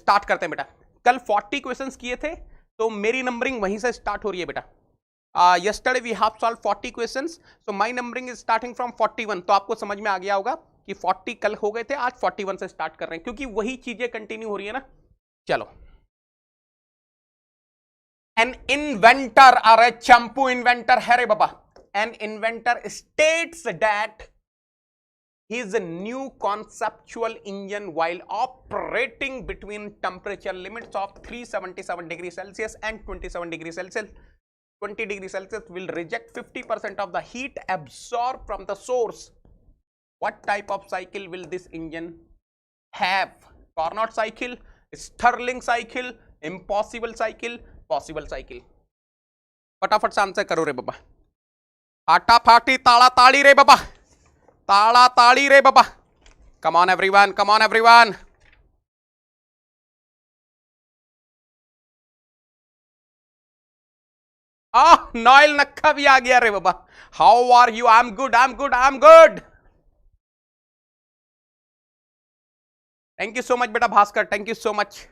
Start करते हैं बेटा। कल 40 क्वेश्चंस किए थे तो मेरी नंबरिंग वहीं से स्टार्ट हो रही है बेटा। yesterday we have solved 40 questions, so my numbering is starting from 41। तो आपको समझ में आ गया होगा कि 40 कल हो गए थे, आज 41 से स्टार्ट कर रहे हैं क्योंकि वही चीजें कंटिन्यू हो रही है ना। चलो, एन इन्वेंटर, अरे चंपू इन्वेंटर है रे बाबा। An inventor states that his new conceptual engine while operating between temperature limits of 377 degrees Celsius and 27 degrees Celsius 20 degrees Celsius will reject 50% of the heat absorbed from the source. What type of cycle will this engine have? Carnot cycle, Stirling cycle, impossible cycle, possible cycle? फटाफट से answer करो रे बाबा, फाटाफाटी ताड़ा ताड़ी रे बाबा, ताड़ा ताड़ी रे बाबा। Come on everyone, come on everyone. नॉयल नक्का भी आ गया रे बाबा। How are you? I am good, I am good, I am good. Thank you so much बेटा Bhaskar, thank you so much.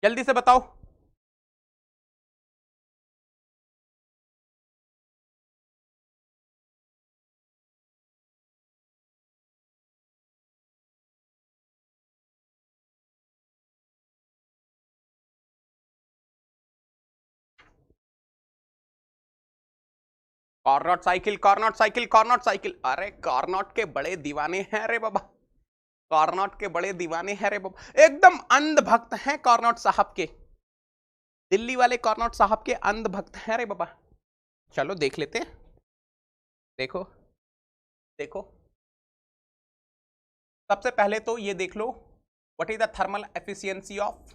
जल्दी से बताओ। Carnot cycle, Carnot cycle, Carnot cycle. अरे कार्नोट के बड़े दीवाने हैं रे बाबा, कार्नोट के बड़े दीवाने हैं रे बाबा, एकदम अंध भक्त हैं कार्नोट साहब के। दिल्ली वाले कार्नोट साहब के अंध भक्त हैं रे बाबा। चलो देख लेते हैं, देखो देखो। सबसे पहले तो ये देख लो, what is the thermal efficiency of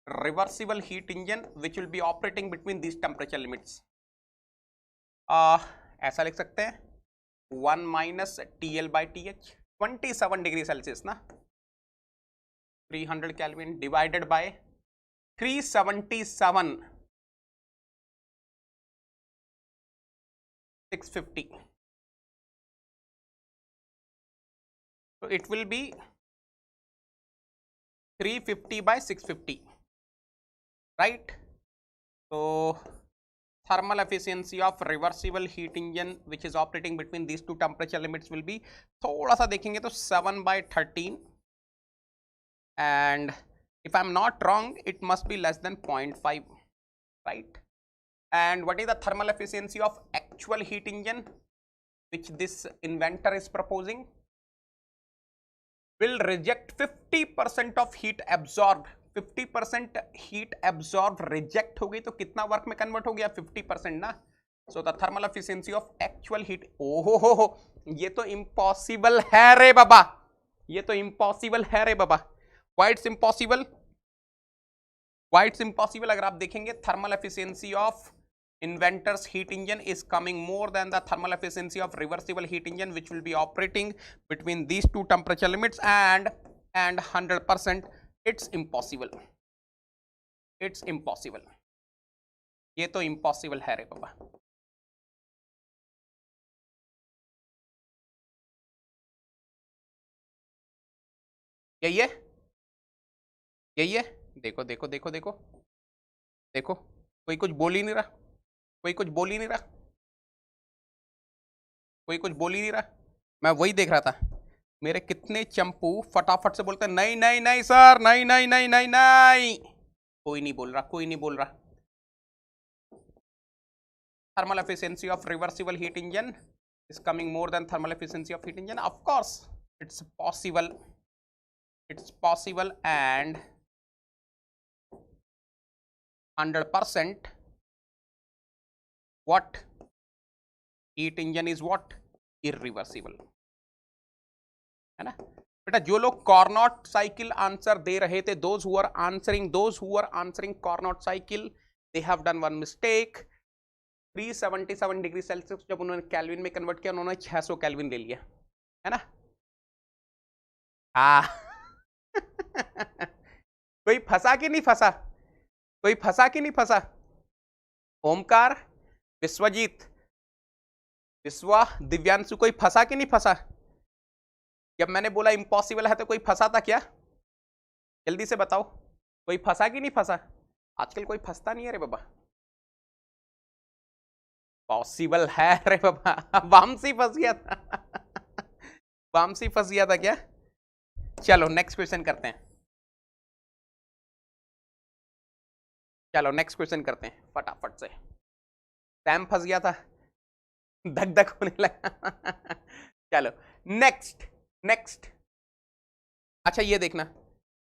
reversible heat engine which will be operating between this temperature limits. ऐसा लिख सकते हैं 1 minus TL by TH, 27 degree Celsius ना, 300 kelvin divided by 377 650, so it will be 350 by 650, right? So thermal efficiency of reversible heat engine which is operating between these two temperature limits will be, थोड़ा सा देखेंगे तो 7 by 13, and if I'm not wrong it must be less than 0.5, right? And what is the thermal efficiency of actual heat engine which this inventor is proposing? Will reject 50% of heat absorbed। 50% heat absorb reject हो गई तो कितना work में convert हो गया? 50% ना। So the thermal efficiency of actual heat, ओहो ये तो इम्पॉसिबल है रे बाबा, ये तो इम्पॉसिबल है रे बाबा। Why it's impossible? Why it's impossible? अगर आप देखेंगे thermal efficiency of inventor's heat engine is coming more than the thermal efficiency of reversible heat engine which will be operating between these two temperature limits, and 100% it's impossible, it's impossible। ये तो impossible है रे बाबा। यही है, यही है। देखो देखो देखो देखो देखो, कोई कुछ बोल ही नहीं रहा, कोई कुछ बोल ही नहीं रहा, कोई कुछ बोल ही नहीं रहा। मैं वही देख रहा था, मेरे कितने चंपू फटाफट से बोलते हैं नहीं नहीं नहीं सर, नहीं नहीं नहीं नहीं नहीं। कोई नहीं बोल रहा, कोई नहीं बोल रहा। Thermal efficiency of reversible heat engine is coming more than thermal efficiency of heat engine. Of course it's possible, it's possible, and 100% what heat engine is what irreversible, है ना बेटा। जो लोग कार्नोट साइकिल आंसर दे रहे थे, those who are answering Carnot cycle, they have done one mistake। 377 degree Celsius जब उन्होंने kelvin में कन्वर्ट किया, उन्होंने 600 केल्विन ले लिया, है ना। कोई फंसा कि नहीं फंसा? कोई फंसा कि नहीं फंसा? ओमकार, विश्वजीत, विश्वा, दिव्यांशु, कोई फंसा कि नहीं फंसा? जब मैंने बोला इम्पॉसिबल है तो कोई फंसा था क्या? जल्दी से बताओ, कोई फंसा कि नहीं फंसा? आजकल कोई फंसता नहीं है रे बाबा। पॉसिबल है रे बाबा। वामसी फंस गया था। वामसी फंस गया था क्या? चलो नेक्स्ट क्वेश्चन करते हैं। चलो नेक्स्ट क्वेश्चन करते हैं फटाफट से। सैम फंस गया था, धक धक होने लगा। चलो नेक्स्ट। नेक्स्ट, अच्छा ये देखना,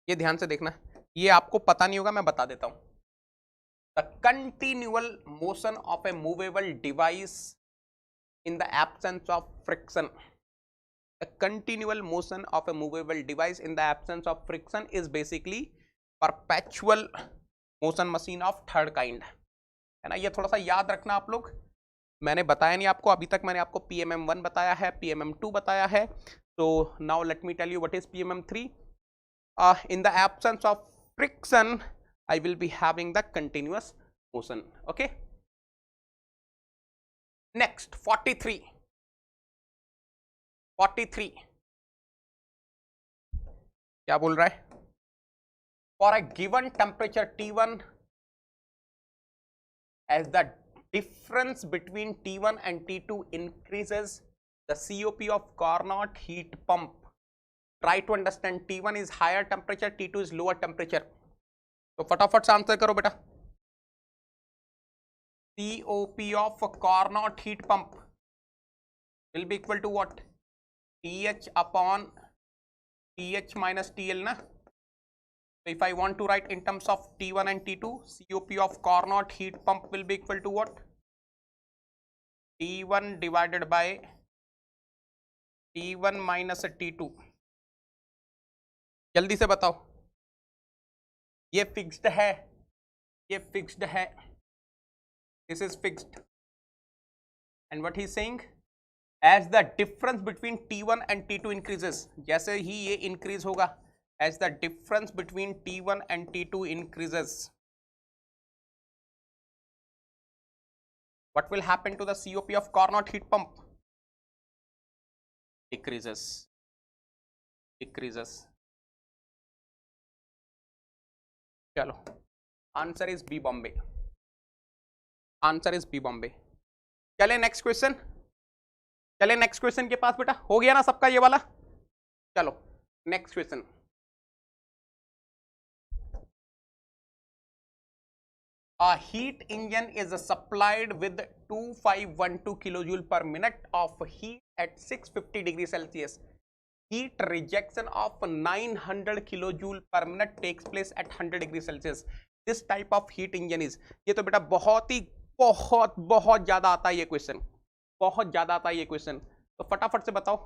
ये ध्यान से देखना, ये आपको पता नहीं होगा, मैं बता देता हूं। The continual motion of A movable device in the absence of friction. A continual motion of a movable device in the absence of friction is basically perpetual motion machine of third kind, है ना। ये थोड़ा सा याद रखना आप लोग। मैंने बताया नहीं आपको अभी तक, मैंने आपको PMM1 बताया है, PMM2 बताया है। तो now let me tell you what is PMM3। in the absence of friction I will be having the continuous motion, okay। next 43 क्या बोल रहा है? For a given temperature T1 as the difference between T1 and T2 increases the COP of Carnot heat pump. Try to understand, T1 is higher temperature, T2 is lower temperature. तो फटाफट से answer करो बेटा। COP of Carnot heat pump will be equal to what? TH upon TH minus TL ना। So if I want to write in terms of T1 and T2, COP of Carnot heat pump will be equal to what? T1 divided by T1 minus T2। जल्दी से बताओ, ये fixed है, ये fixed है, this is fixed. And what he saying, as the difference between T1 and T2 increases, जैसे ही ये इंक्रीज होगा, as the difference between T1 and T2 increases, what will happen to the COP of Carnot heat pump? Decreases, decreases। चलो answer is B Bombay, answer is B Bombay. चले next question, चले next question के पास बेटा। हो गया ना सबका ये वाला? चलो next question. A heat engine is supplied with 2512 kilojoule per minute of heat at 650 degree Celsius. Heat rejection of 900 kilojoule per minute takes place at 100 degree Celsius. This type of heat engine is, ये तो बेटा बहुत ही बहुत बहुत ज्यादा आता है ये क्वेश्चन, बहुत ज्यादा आता है ये क्वेश्चन। तो फटाफट से बताओ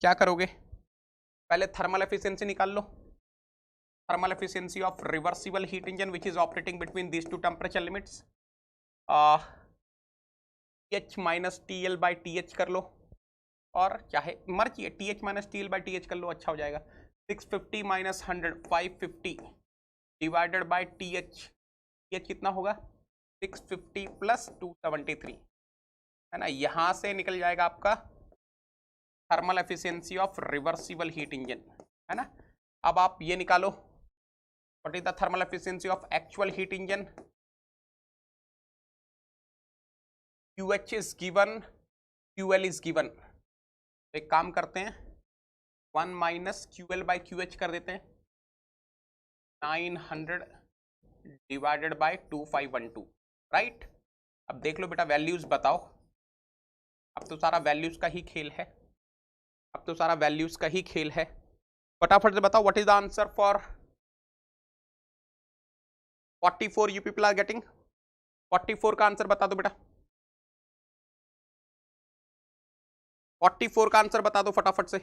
क्या करोगे। पहले थर्मल एफिशिएंसी निकाल लो। Thermal efficiency of reversible heat engine which is operating between these two temperature limits, TH minus TL by TH कर लो, और चाहे मर्जी TH minus TL by TH कर लो, अच्छा हो जाएगा। 650 minus 100 550 divided by TH, TH कितना होगा? 650 प्लस 273, है ना। यहाँ से निकल जाएगा आपका thermal efficiency of reversible heat engine, है ना। अब आप ये निकालो, what is the thermal efficiency of actual heat engine? QH is given, QL is given। तो एक काम करते हैं, 1 माइनस QL बाई QH कर देते हैं, 900 डिवाइडेड बाई 2512, राइट। अब देख लो बेटा वैल्यूज बताओ, अब तो सारा वैल्यूज का ही खेल है, अब तो सारा वैल्यूज का ही खेल है। फटाफट से बताओ what is the answer for 44 you people are getting. 44 का आंसर बता दो बेटा, 44 का आंसर बता दो फटाफट से।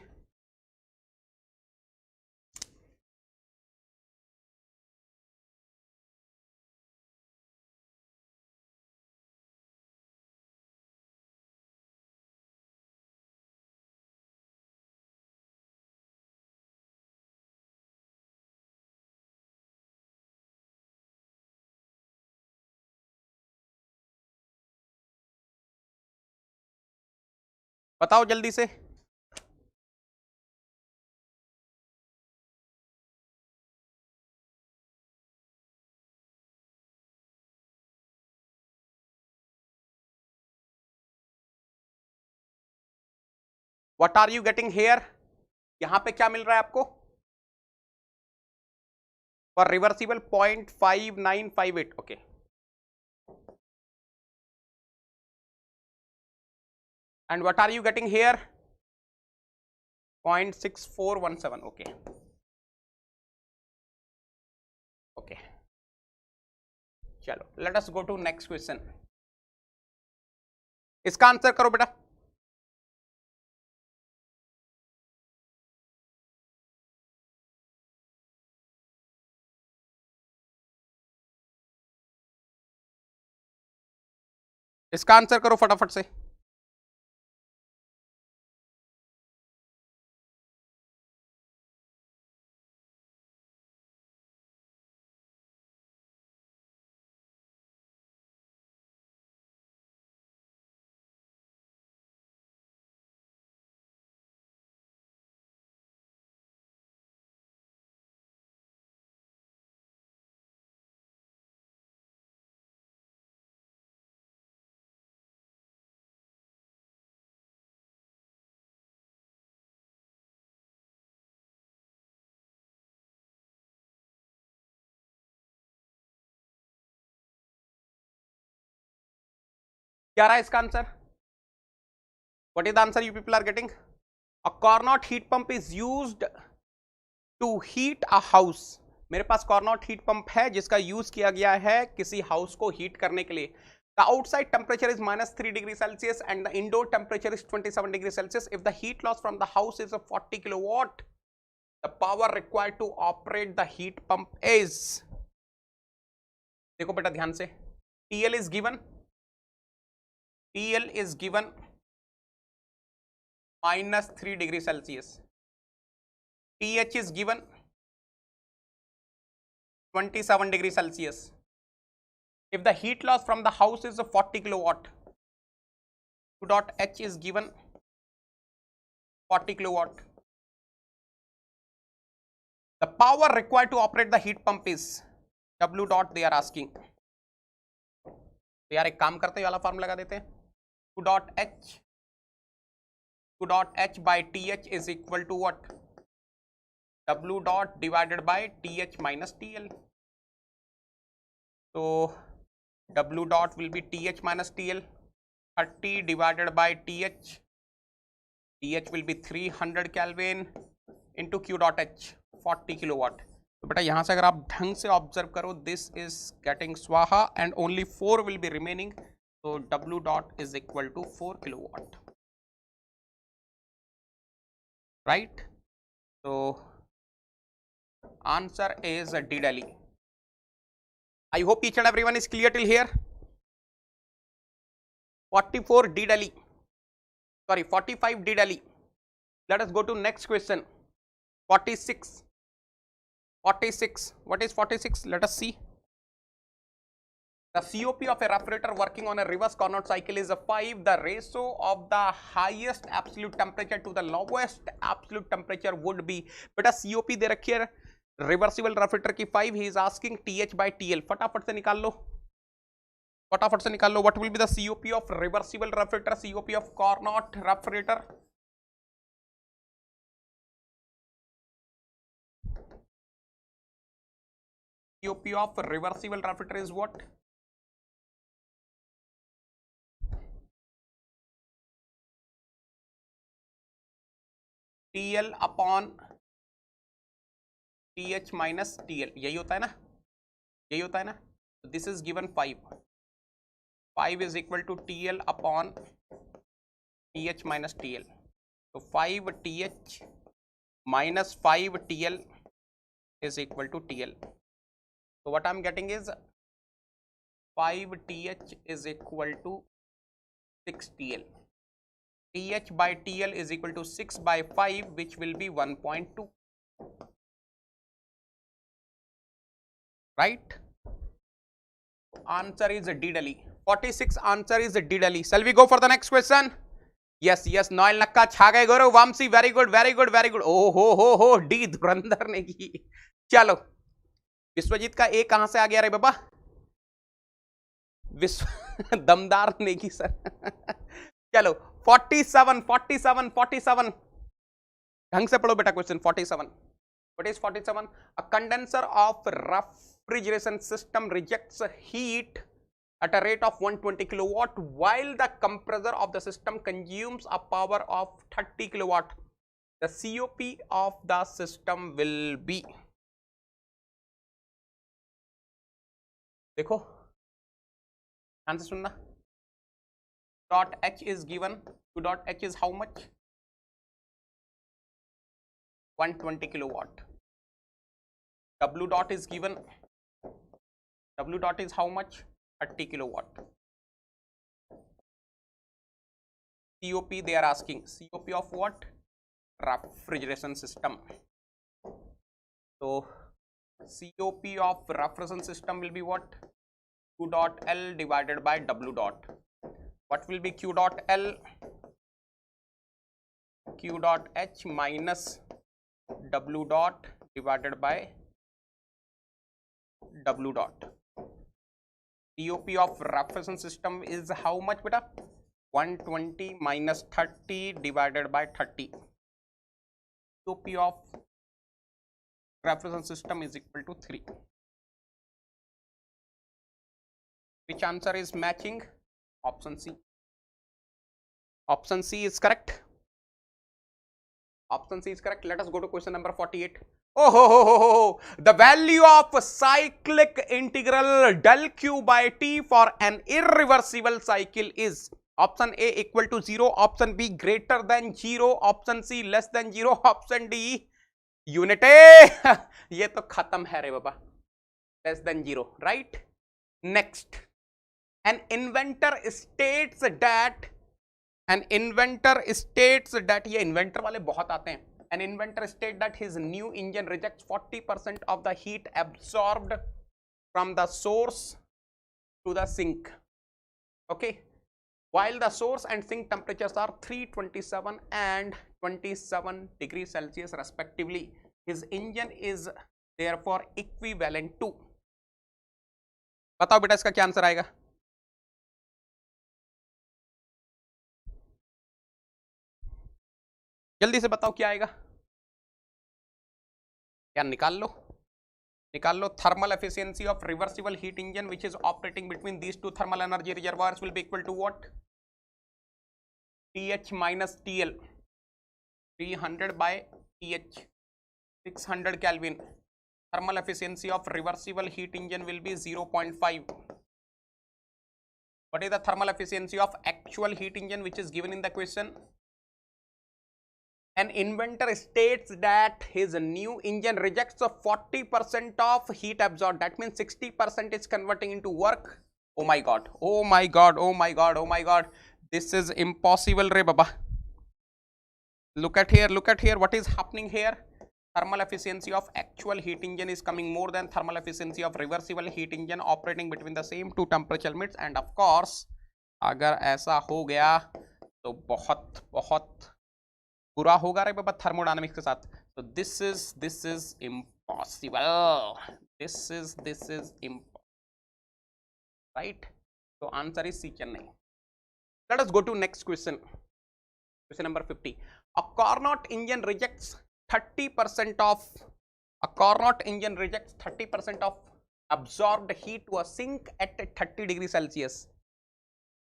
बताओ जल्दी से। What are you getting here? यहां पे क्या मिल रहा है आपको? For reversible 0.5958. Okay, and what are you getting here? 0.6417. okay, okay, चलो let us go to next question. इसका आंसर करो बेटा। इसका आंसर करो फटाफट से। क्या रहा है इसका answer? What is the answer you people are getting? A Carnot heat pump is used to heat a house. मेरे पास कॉर्नोट हीट पंप है जिसका यूज किया गया है किसी हाउस को हीट करने के लिए। The outside temperature is -3 degree Celsius and the indoor temperature is 27 degree Celsius. If the heat loss from the house is 40 kilowatt, the power required to operate the heat pump is, देखो बेटा ध्यान से, TL is given, TL is given -3 degree Celsius, TH is given 27 degree Celsius. If the heat loss from the house is 40 kilowatt, Q dot H is given 40 kilowatt. The power required to operate the heat pump is W dot they are asking. तो यार एक काम करते हैं, वाला formula लगा देते हैं। Q dot H by TH is equal to what? W dot divided by TH minus TL. So W dot will be TH minus TL. 30 divided by TH. TH will be 300 Kelvin into Q dot H 40 kilowatt. तो बेटा यहाँ से अगर आप ढंग से observe करो, this is getting स्वाहा and only 4 will be remaining, तो W dot is equal to 4 kilowatt, right? So answer is D Delhi. I hope each and everyone is clear till here. 44 D Delhi, sorry 45 D Delhi. Let us go to next question. 46. 46. What is 46? Let us see. The COP of a refrigerator working on a reverse Carnot cycle is a 5. The ratio of the highest absolute temperature to the lowest absolute temperature would be. बेटा COP दे रखी है reversible refrigerator की 5. He is asking TH by TL. फटाफट से निकाल लो, फटाफट से निकाल लो. What will be the COP of reversible refrigerator? COP of Carnot refrigerator. COP of reversible refrigerator is what? TL upon TH minus TL. यही होता है ना, यही होता है ना. This is given 5. 5 is equal to TL upon TH minus TL. So 5 TH minus 5 TL is equal to TL. So what I'm getting is 5 TH is equal to 6 TL. TH by TL is equal to 6 by 5, which will be 1.2. Right? Answer is D Delhi. 46 answer is D Delhi. Shall we go for the next question? Yes yes, नॉयल नक्का छा गए Gaurav Vamsi, very good very good very good. ओ हो डी धुरंधर ने की। चलो विश्वजीत का ए कहां से आ गया रे बाबा? विश्व दमदार ने की सर। चलो 47 47 47, ढंग से पढ़ो बेटा question 47। What is 47? A condenser of refrigeration system rejects heat at a rate of 120 kilowatt while the compressor of the system consumes a power of 30 kilowatt. The COP of the system will be, देखो ध्यान से सुनना, dot H is given, Q dot H is how much? 120 kilowatt. W dot is given, W dot is how much? 30 kilowatt. COP they are asking, COP of what? Refrigeration system. So COP of refrigeration system will be what? Q dot L divided by W dot. What will be Q dot L? Q dot H minus W dot divided by W dot. COP of refrigeration system is how much beta? 120 minus 30 divided by 30. COP of refrigeration system is equal to 3. Which answer is matching? Option C. Option C is correct. Option C is correct. Let us go to question number 48. Oh, the value of cyclic integral del q by t for an irreversible cycle is option A equal to 0, option B greater than 0, option C less than 0, option D unit ये तो खत्म है रे बाबा, less than 0, right. Next, an inventor states that ये inventor वाले बहुत आते हैं। An inventor states that his new engine rejects 40% of the heat absorbed from the source to the sink. Okay, while the source and sink temperatures are 327 and 27 degrees Celsius respectively, his engine is therefore equivalent to, बताओ बेटा इसका क्या answer आएगा? जल्दी से बताओ क्या आएगा, क्या निकाल लो thermal efficiency of reversible heat engine which is operating between these two thermal energy reservoirs will be equal to what? TH minus TL, 300 by TH, 600 Kelvin. Thermal efficiency of reversible heat engine will be 0.5. What is the thermal efficiency of actual heat engine which is given in the question? An inventor states that his new engine rejects 40% of heat absorbed. That means 60% is converting into work. Oh my god, oh my god, oh my god, oh my god. This is impossible re baba. Look at here, what is happening here? Thermal efficiency of actual heat engine is coming more than thermal efficiency of reversible heat engine operating between the same two temperature limits, and of course अगर ऐसा हो गया तो बहुत बहुत बुरा होगा रे बाबा थर्मोडायनामिक्स के साथ। तो this is impossible, this is impossible, right. तो answer is C Chennai. Let us go to next question. Question number 50. A Carnot engine rejects 30% of absorbed heat to a sink at 30 degrees Celsius.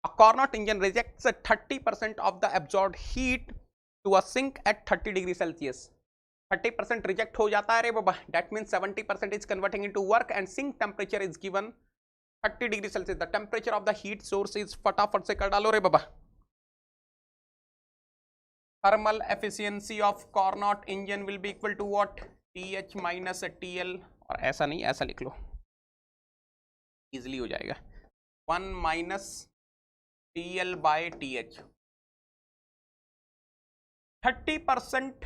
A Carnot engine rejects 30% of the absorbed heat to a sink at 30 degrees Celsius. 30% reject हो जाता है रे बाबा. That means 70% is converting into work and sink temperature is given 30 degree Celsius. The temperature of the heat source is, फटाफट से कर डालो रे बाबा. Thermal efficiency of Carnot engine will be equal to what? TH minus TL, और ऐसा नहीं ऐसा लिख लो, इजिली हो जाएगा. 1 minus TL by TH. 30%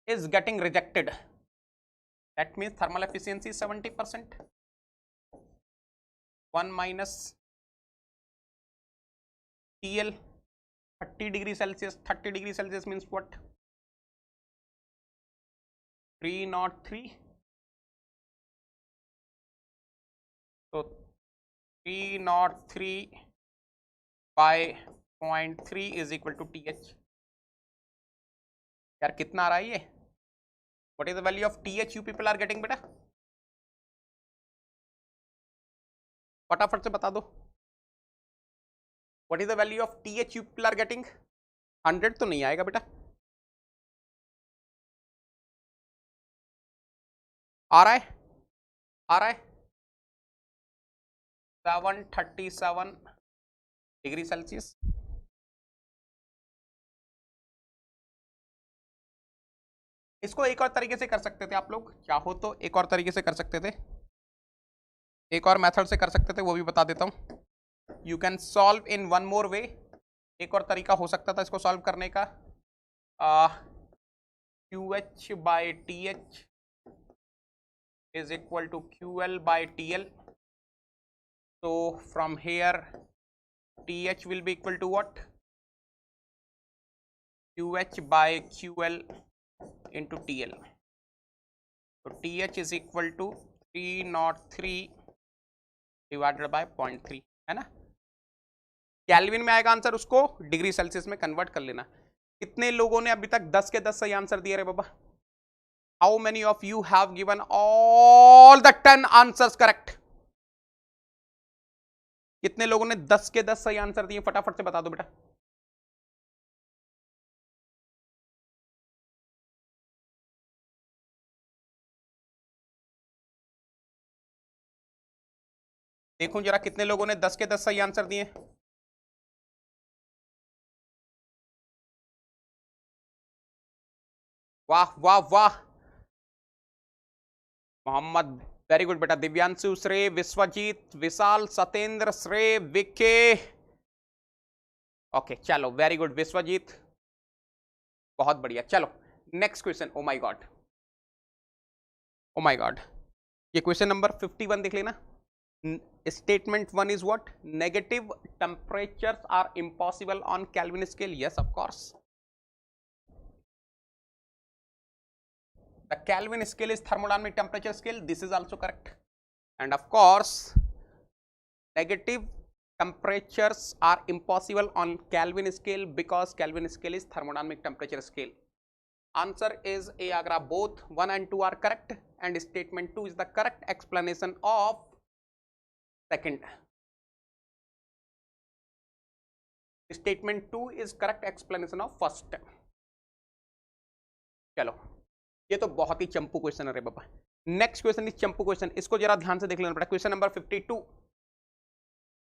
is getting rejected. That means thermal efficiency is 70%. 1 minus TL 30 degree Celsius. 30 degree Celsius means what? 303. So 303 by 0.3 is equal to TH. यार कितना आ रहा है ये? What is the value of TH you people are getting बेटा? फटाफट से बता दो. What is the value of TH you people are getting? 100 तो नहीं आएगा बेटा. आ रहा है? आ रहा है? 737 डिग्री सेल्सियस. इसको एक और तरीके से कर सकते थे आप लोग, चाहो तो एक और तरीके से कर सकते थे, एक और मेथड से कर सकते थे, वो भी बता देता हूं. You can solve in one more way. एक और तरीका हो सकता था इसको सॉल्व करने का. QH by TH is equal to QL by TL. So from here TH will be equal to what? QH by QL into TL. So TH is equal to 303 divided by 0.3, है ना. Kelvin में आएगा answer, उसको degree Celsius में convert कर लेना. कितने लोगों ने अभी तक 10 के 10 सही आंसर दिए रे बाबा? How many of you have given all the 10 answers correct? कितने लोगों ने 10 के 10 सही आंसर दिए? फटाफट से बता दो बेटा. देखो जरा कितने लोगों ने 10 के 10 सही आंसर दिए. वाह वाह वाह. मोहम्मद वेरी गुड बेटा. दिव्यांशु, श्रेय, विश्वजीत, विशाल, सतेंद्र, श्रेय, विके. ओके चलो वेरी गुड विश्वजीत, बहुत बढ़िया. चलो next question. Oh my god, oh my god. ये क्वेश्चन नंबर 51 देख लेना. Statement 1 is what? Negative temperatures are impossible on Kelvin scale. Yes of course. The Kelvin scale is thermodynamic temperature scale. This is also correct. And of course, negative temperatures are impossible on Kelvin scale because Kelvin scale is thermodynamic temperature scale. Answer is A, Agra. Both 1 and 2 are correct, and statement 2 is the correct explanation of second. Statement 2 is correct explanation of first. चलो ये तो बहुत ही चंपू question है रे बाबा. Next question is चंपू question. इसको जरा ध्यान से देख लेना पड़ेगा. Question number 52.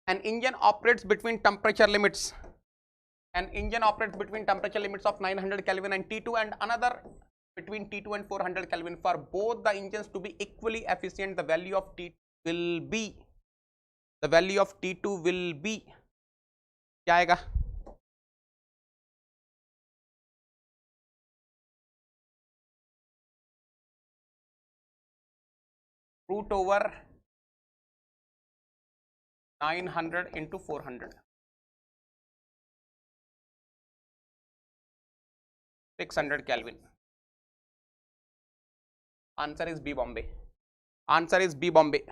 An engine operates between temperature limits. An engine operates between temperature limits of 900 kelvin and T2 and another between T2 and 400 Kelvin. For both the engines to be equally efficient, the value of T2 will be, the value of T2 will be क्या आएगा? Root over 900 into 400, 600 Kelvin. Answer is B, Bombay. Answer is B, Bombay.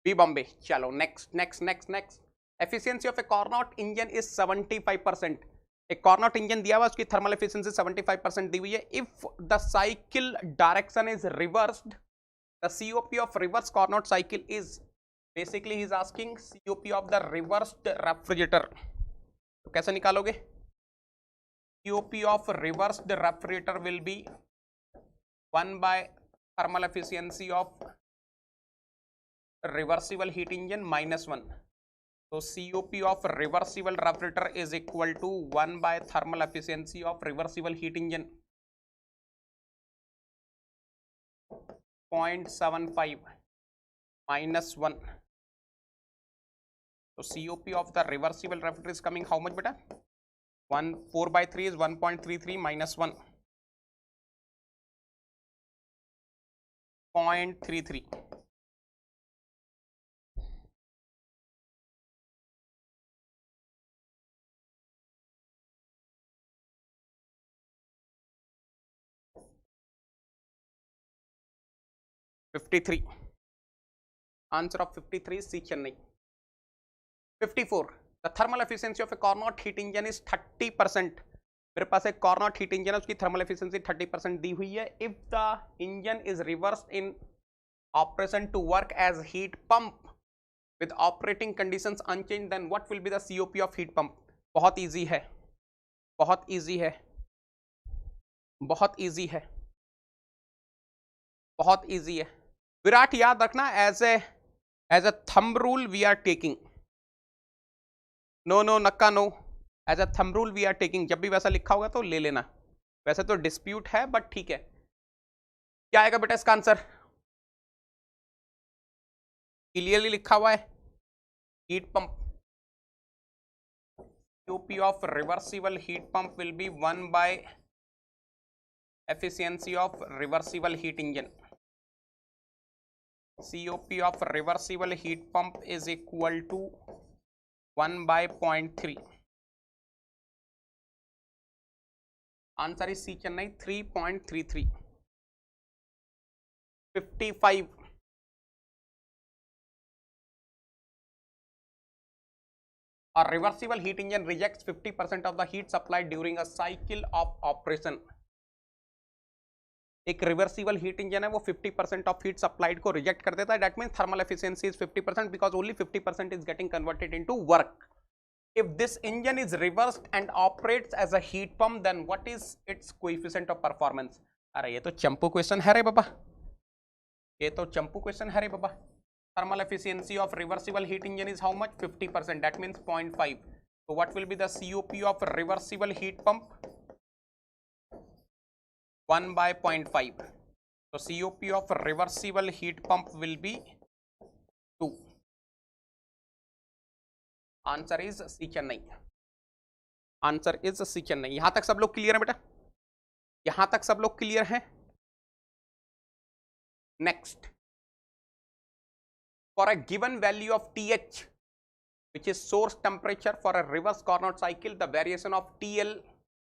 B, Bombay. चलो next. Efficiency of a Carnot engine is 75%. एक Carnot engine दिया हुआ, उसकी thermal efficiency 75% दी हुई है. If the cycle direction is reversed, the COP of reverse Carnot cycle is, basically he is asking COP of the reversed refrigerator. तो कैसे निकालोगे? COP of reversed refrigerator will be 1 by thermal efficiency of reversible heat engine minus 1. So COP of reversible refrigerator is equal to 1 by thermal efficiency of reversible heat engine 0.75 minus 1. So COP of the reversible refrigerator is coming how much beta? 4 by 3 is 1.33 minus 1, 0.33. 53. Answer of 53 is C. Chennai. 54. The thermal efficiency of a Carnot heat engine is 30%. मेरे पास एक Carnot heat engine है, उसकी thermal efficiency 30% दी हुई है. If the engine is reversed in operation to work as heat pump with operating conditions unchanged, then what will be the COP of heat pump? बहुत easy है, बहुत easy है, बहुत easy है, बहुत easy है. विराट याद रखना, as a thumb rule we are taking. No नक्का no, as a thumb rule we are taking. जब भी वैसा लिखा होगा तो ले लेना. वैसे तो डिस्प्यूट है बट ठीक है. क्या आएगा बेटा इसका आंसर? क्लियरली लिखा हुआ है heat pump. COP of reversible heat pump will be 1 by efficiency of reversible heat engine. COP of reversible heat pump is equal to 1 by 0.3. Answer is C. Chennai, 3.33. 55. A reversible heat engine rejects 50% of the heat supplied during a cycle of operation. एक reversible heat engine है, वो 50% of heat supplied को reject कर देता है. That means thermal efficiency is 50% because only 50% is getting converted into work. If this engine is reversed and operates as a heat pump, then what is its coefficient of performance? अरे ये तो चंपू question है रे बाबा, ये तो चंपू question है रे बाबा. Thermal efficiency of reversible heat engine is how much? 50%. That means 0.5. So what will be the COP of reversible heat pump? 1 by 0.5. So COP of reversible heat pump will be 2. Answer is C. Chennai. Answer is C. Chennai. यहां तक सब लोग clear है बेटा? यहां तक सब लोग क्लियर हैं? Next. For a given value of TH, which is source temperature for a reverse Carnot cycle, the variation of TL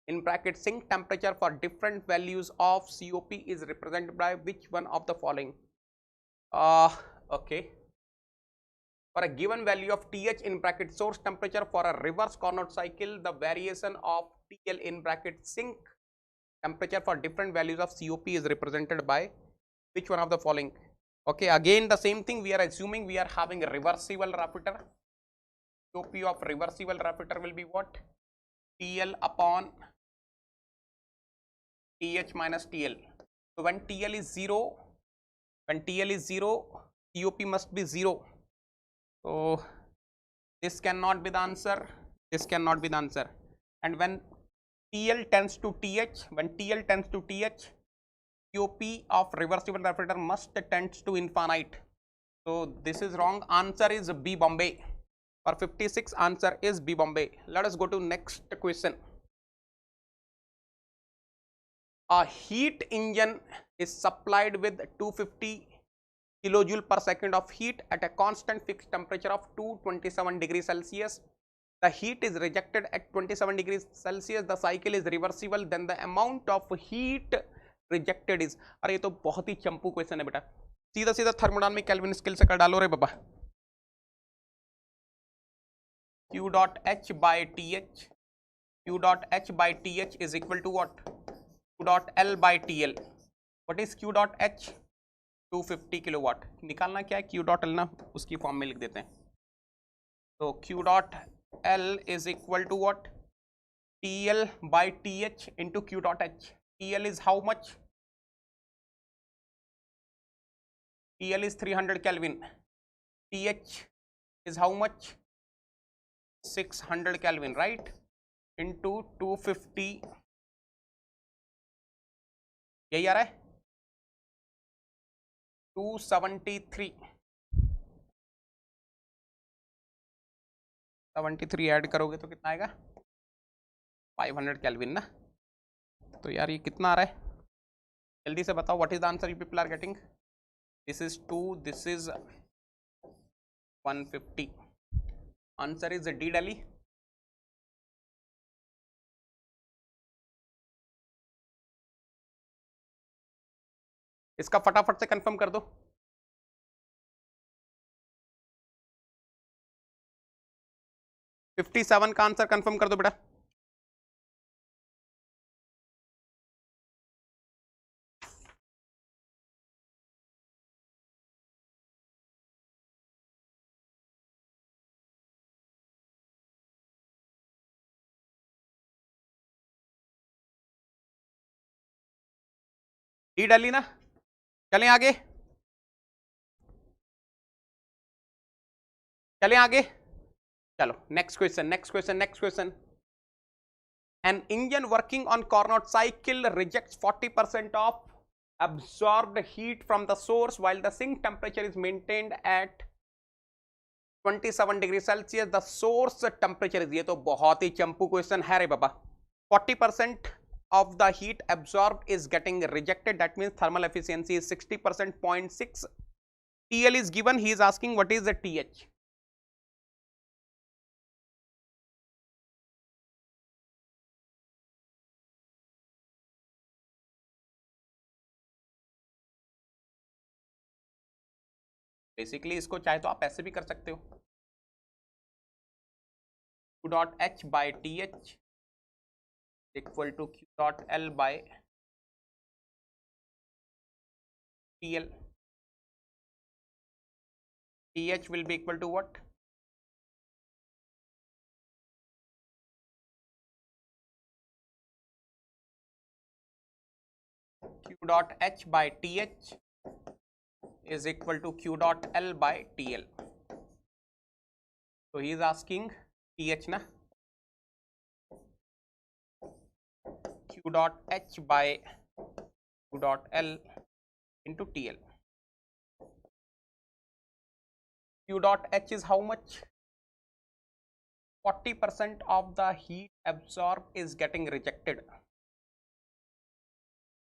in bracket sink temperature for different values of COP is represented by which one of the following? Okay. For a given value of TH in bracket source temperature for a reverse Carnot cycle, the variation of TL in bracket sink temperature for different values of COP is represented by which one of the following? Okay, again the same thing, we are assuming we are having a reversible repeater. COP of reversible repeater will be what? TL upon TH minus TL. So when TL is 0, COP must be 0. So this cannot be the answer, this cannot be the answer. And when TL tends to TH, COP of reversible repeater must tends to infinite. So this is wrong. Answer is B, Bombay. For 56, answer is B, Bombay. Let us go to next question. A heat engine is supplied with 250 kilojoule per second of heat at a constant fixed temperature of 227 degrees Celsius. The heat is rejected at 27 degrees Celsius. The cycle is reversible. Then the amount of heat rejected is. अरे ये तो बहुत ही चंपू question है बेटा. सीधा सीधा thermodynamic kelvin scale से कर डालो रे बाबा. Q dot H by TH. Q dot H by TH is equal to what? Q dot L by TL. What is Q dot H? 250 kilowatt. निकालना क्या है? Q dot L ना उसकी form में लिख देते हैं. तो Q dot L is equal to what? TL by TH into Q dot H. TL is how much? TL is 300 Kelvin. TH is how much? 600 Kelvin, right? Into 250. यही आ रहा है 273. 73 ऐड करोगे तो कितना आएगा? 500 केल्विन ना. तो यार ये कितना आ रहा है? जल्दी से बताओ. What is the answer you people are getting? This is 2, this is 150. Answer is D, Delhi. इसका फटाफट से कंफर्म कर दो। फिफ्टी 57 का आंसर कंफर्म कर दो बेटा। डी डाली ना, चलें आगे, चलें आगे, चलो next question, next question, next question. An engine working on Carnot cycle rejects 40% of absorbed heat from the source while the sink temperature is maintained at 27 degree Celsius. The source temperature is, ये तो बहुत ही चंपू question है रे बाबा। 40% of the heat absorbed is getting rejected, that means thermal efficiency is 60%. 0.6 TL is given, he is asking what is the TH. Basically इसको चाहे तो आप ऐसे भी कर सकते हो, Q dot H by TH equal to Q dot L by TL. TH will be equal to what? Q dot H by TH is equal to Q dot L by TL. So he is asking TH na, Q dot H by Q dot L into TL. Q dot H is how much? 40% of the heat absorbed is getting rejected.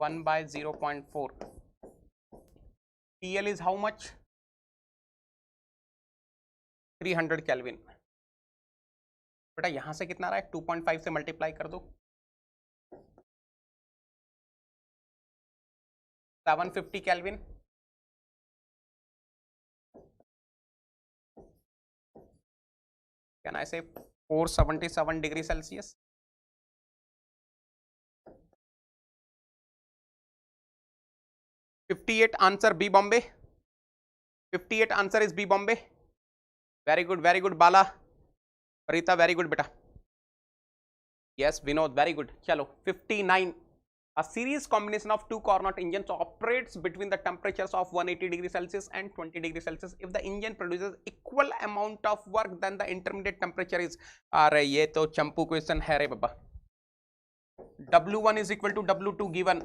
1 by 0.4. TL is how much? 300 kelvin. बेटा यहां से कितना रहा है? 2.5 से multiply कर दो, 750 kelvin. Can I say 477 degree Celsius. $58 answer B Bombay. 58 answer is B Bombay. Very good Bala, Preeta very good बेटा। Yes Vinod very good. चलो 59, a series combination of two Carnot engines operates between the temperatures of 180 degree Celsius and 20 degree Celsius. If the engine produces equal amount of work, then the intermediate temperature is, अरे ये तो चंपू question है रे बाबा। W1 is equal to W2 given,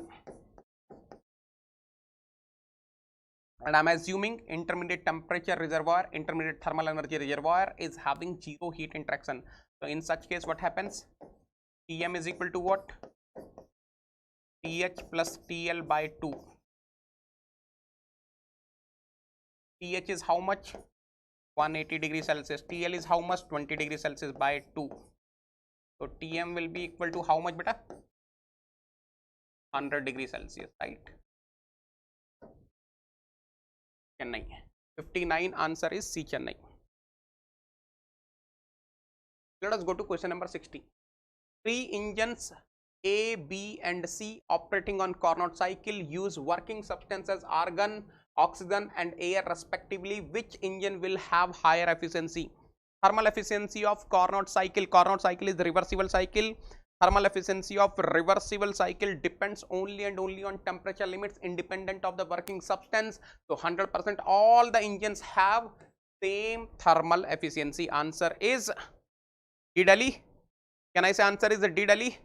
and I'm assuming intermediate temperature reservoir, intermediate thermal energy reservoir is having zero heat interaction. So in such case what happens? Tm is equal to what? TH plus TL by 2. TH is how much? 180 degree Celsius. TL is how much? 20 degree Celsius by 2. So Tm will be equal to how much beta? 100 degree Celsius, right? Chennai. 59 answer is C, Chennai. Let us go to question number 60. 3 engines A, B and C operating on Carnot cycle use working substances argon, oxygen and air respectively. Which engine will have higher efficiency? Thermal efficiency of Carnot cycle. Carnot cycle is the reversible cycle. Thermal efficiency of reversible cycle depends only and only on temperature limits independent of the working substance. So 100% all the engines have same thermal efficiency. Answer is D Delhi. Can I say answer is D Delhi?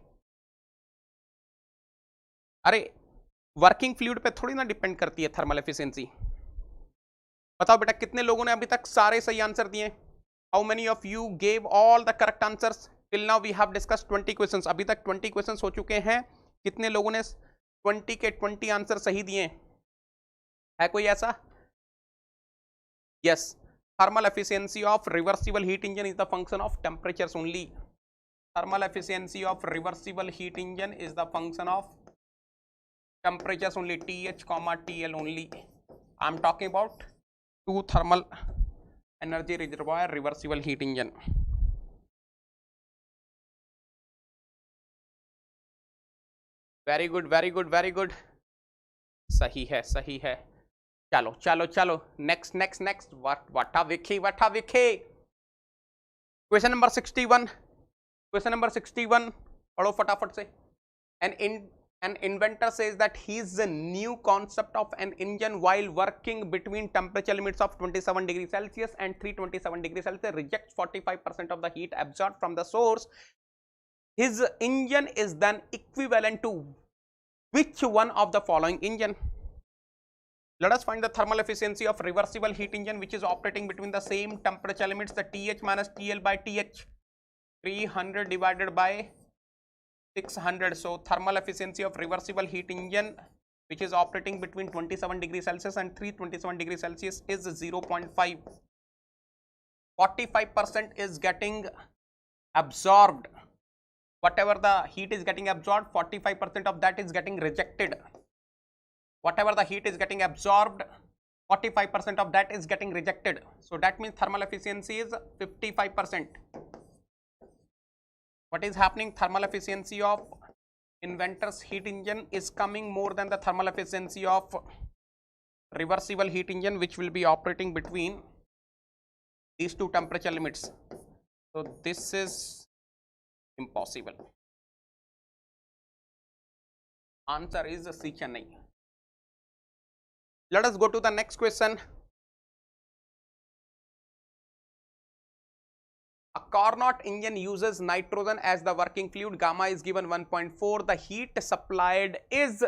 अरे working fluid पे थोड़ी ना depend करती है thermal efficiency. बताओ बेटा कितने लोगों ने अभी तक सारे सही आंसर दिए? How many of you gave all the correct answers? Till now we have discussed 20 questions. अभी तक 20 क्वेश्चंस हो चुके हैं। कितने लोगों ने 20 के 20 आंसर सही दिए? है कोई ऐसा? Yes, thermal efficiency of reversible heat engine is the function of temperatures only. Thermal efficiency of reversible heat engine is the function of temperatures only, TH comma TL only. I'm talking about two thermal energy reservoir reversible heat engine. Very good, very good, very good. सही है, सही है. चलो चलो चलो, next next next. What a wiki, what a wiki. Question number 61. Question number 61. पढ़ो फटाफट से. An inventor says that his new concept of an engine while working between temperature limits of 27 degrees Celsius and 327 degrees Celsius rejects 45% of the heat absorbed from the source. His engine is then equivalent to which one of the following engine? Let us find the thermal efficiency of reversible heat engine which is operating between the same temperature limits, the TH minus TL by TH. 300 divided by 600. So thermal efficiency of reversible heat engine which is operating between 27 degrees Celsius and 327 degrees Celsius is 0.5. 45% is getting absorbed. Whatever the heat is getting absorbed, 45% of that is getting rejected. Whatever the heat is getting absorbed, 45% of that is getting rejected. So that means thermal efficiency is 55%. What is happening? Thermal efficiency of inventor's heat engine is coming more than the thermal efficiency of reversible heat engine which will be operating between these two temperature limits. So this is impossible. Answer is C, Chennai. Let us go to the next question. A Carnot engine uses nitrogen as the working fluid. Gamma is given 1.4. The heat supplied is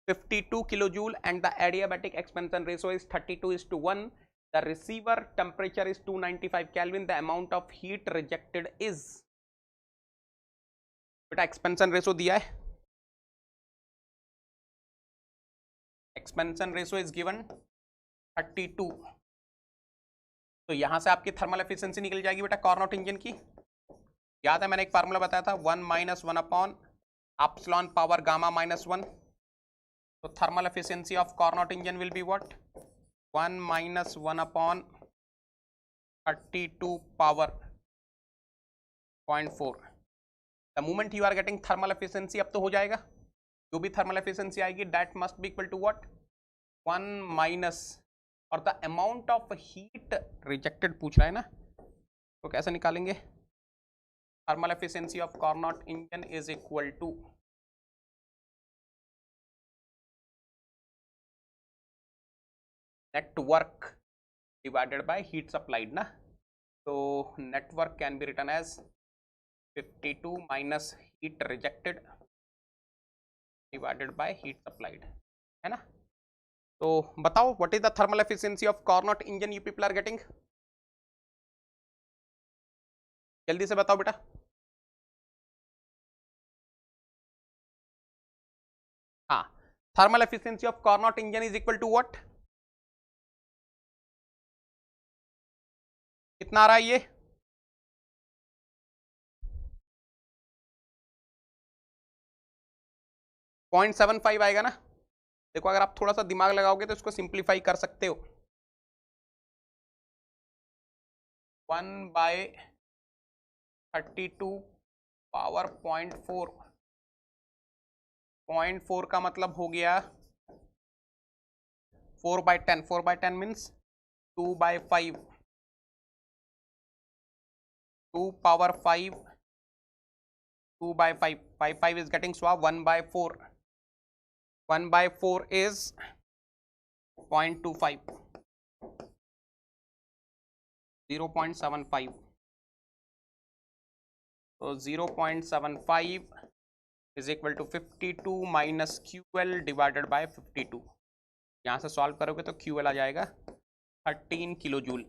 52 kilojoule and the adiabatic expansion ratio is 32:1. The receiver temperature is 295 Kelvin. The amount of heat rejected is. बेटा expansion ratio दिया है. Expansion ratio is given 32. तो यहां से आपकी thermal efficiency निकल जाएगी बेटा कार्नोट इंजन की. याद है मैंने एक फार्मूला बताया था 1 - 1 अपॉन एप्सिलॉन पावर गामा -1. तो thermal efficiency of Carnot engine will be what 1 - 1 upon 32 power 0.4. The moment you are getting thermal efficiency अब तो हो जाएगा. जो भी थर्मल एफिशिएंसी आएगी that must be equal to what 1 minus और the amount of heat rejected पूछ रहा है ना. तो कैसे निकालेंगे? Thermal efficiency of Carnot engine is equal to net work divided by heat supplied ना. तो network can be written as 52 minus heat rejected divided by heat supplied है ना. तो बताओ what is the thermal efficiency of Carnot engine you people are getting. जल्दी से बताओ बेटा. हाँ, thermal efficiency of Carnot engine is equal to what. कितना आ रहा है ये? .75 आएगा ना. देखो अगर आप थोड़ा सा दिमाग लगाओगे तो इसको सिंप्लीफाई कर सकते हो. 1/32 पावर 0.4. 0.4 का मतलब हो गया 4/10. 4/10 means 2/5. 2 power 5. 2/5. 5 is getting swap. 1/4. 1/4 is 0.25. 0.75. So 0.75 is equal to 52 minus QL divided by 52. यहाँ से सॉल्व करोगे तो QL आ जाएगा 13 kilo joule.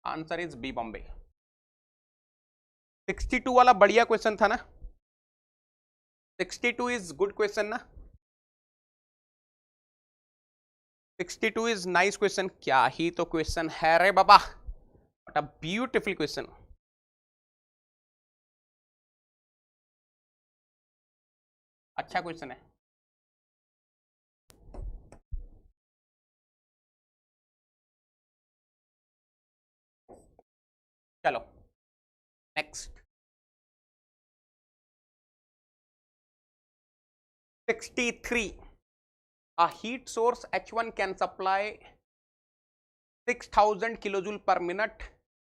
Answer is B Bombay. 62 वाला बढ़िया क्वेश्चन था ना. 62 इज गुड क्वेश्चन ना. 62 इज नाइस क्वेश्चन. क्या ही तो क्वेश्चन है रे बाबा. What a beautiful question. अच्छा क्वेश्चन है। चलो next 63 a heat source H1 can supply 6000 kilojoule per minute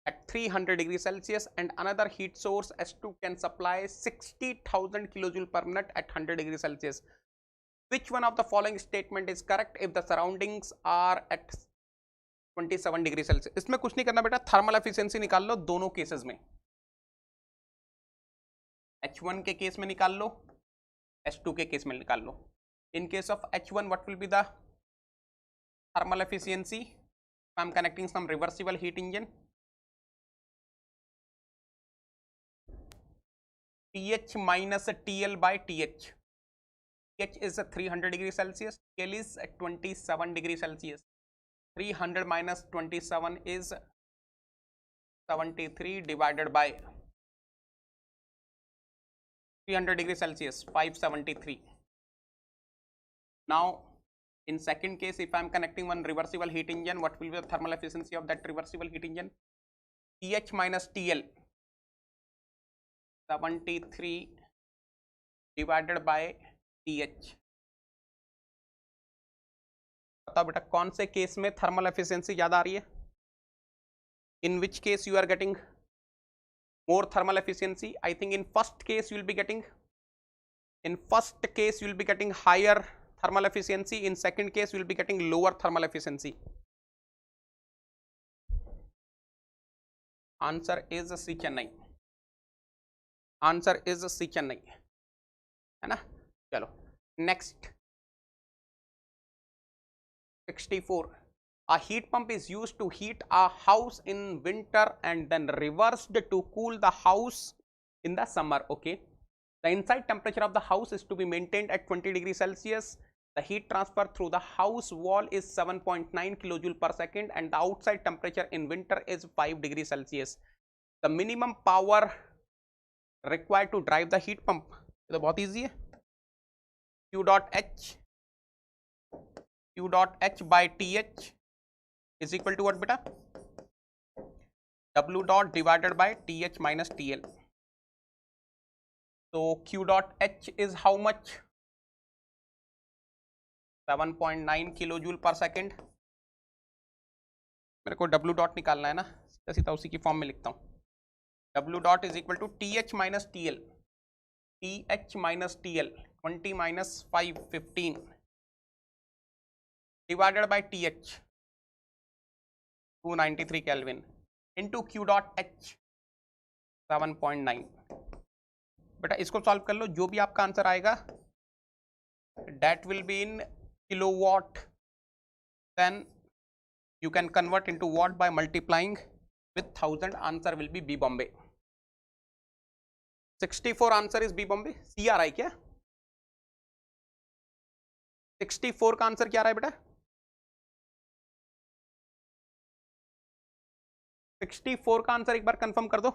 at 300 degrees Celsius and another heat source H2 can supply 60,000 kilojoule per minute at 100 degrees Celsius. Which one of the following statement is correct if the surroundings are at 27 degree Celsius? इसमें कुछ नहीं करना बेटा, thermal efficiency निकाल लो दोनों cases में, H1 के case में निकाल लो, H2 के केस में निकाल लो. In case of H1, what will be the thermal efficiency? If I am connecting some reversible heat engine, TH minus TL by TH. TH is 300 degrees Celsius, TL is 27 degrees Celsius. 300 minus 27 is 73 divided by 300 degrees Celsius, 573. Now, in second case, if I am connecting one reversible heat engine, what will be the thermal efficiency of that reversible heat engine? TH minus TL, 73 divided by TH. बताओ बेटा कौन से case में thermal efficiency ज्यादा आ रही है? In which case you are getting more thermal efficiency? I think in first case you will be getting, higher thermal efficiency. In second case you will be getting lower thermal efficiency. Answer is C Chennai. Answer is C Chennai, है ना? चलो next 64. A heat pump is used to heat a house in winter and then reversed to cool the house in the summer. Okay, the inside temperature of the house is to be maintained at 20 degrees Celsius. The heat transfer through the house wall is 7.9 kilojoule per second and the outside temperature in winter is 5 degrees Celsius. The minimum power required to drive the heat pump, तो बहुत easy है, Q dot H by TH is equal to what beta? W dot divided by TH minus TL. So Q dot H is how much? 7.9 kilojoule पर second. मेरे को W dot निकालना है ना, सीधा सीधा उसी की फॉर्म में लिखता हूँ. W dot is equal to TH minus TL. TH minus TL 20 minus 5 15 divided by TH 293 Kelvin into Q dot H 7.9. बेटा इसको सॉल्व कर लो, जो भी आपका आंसर आएगा that will be in kilowatt, then you can convert into watt by multiplying with 1000. Answer will be B Bombay. 64 answer is B Bombay. C आ रहा है क्या? 64 का आंसर क्या आ रहा है बेटा? 64 का आंसर एक बार कंफर्म कर दो.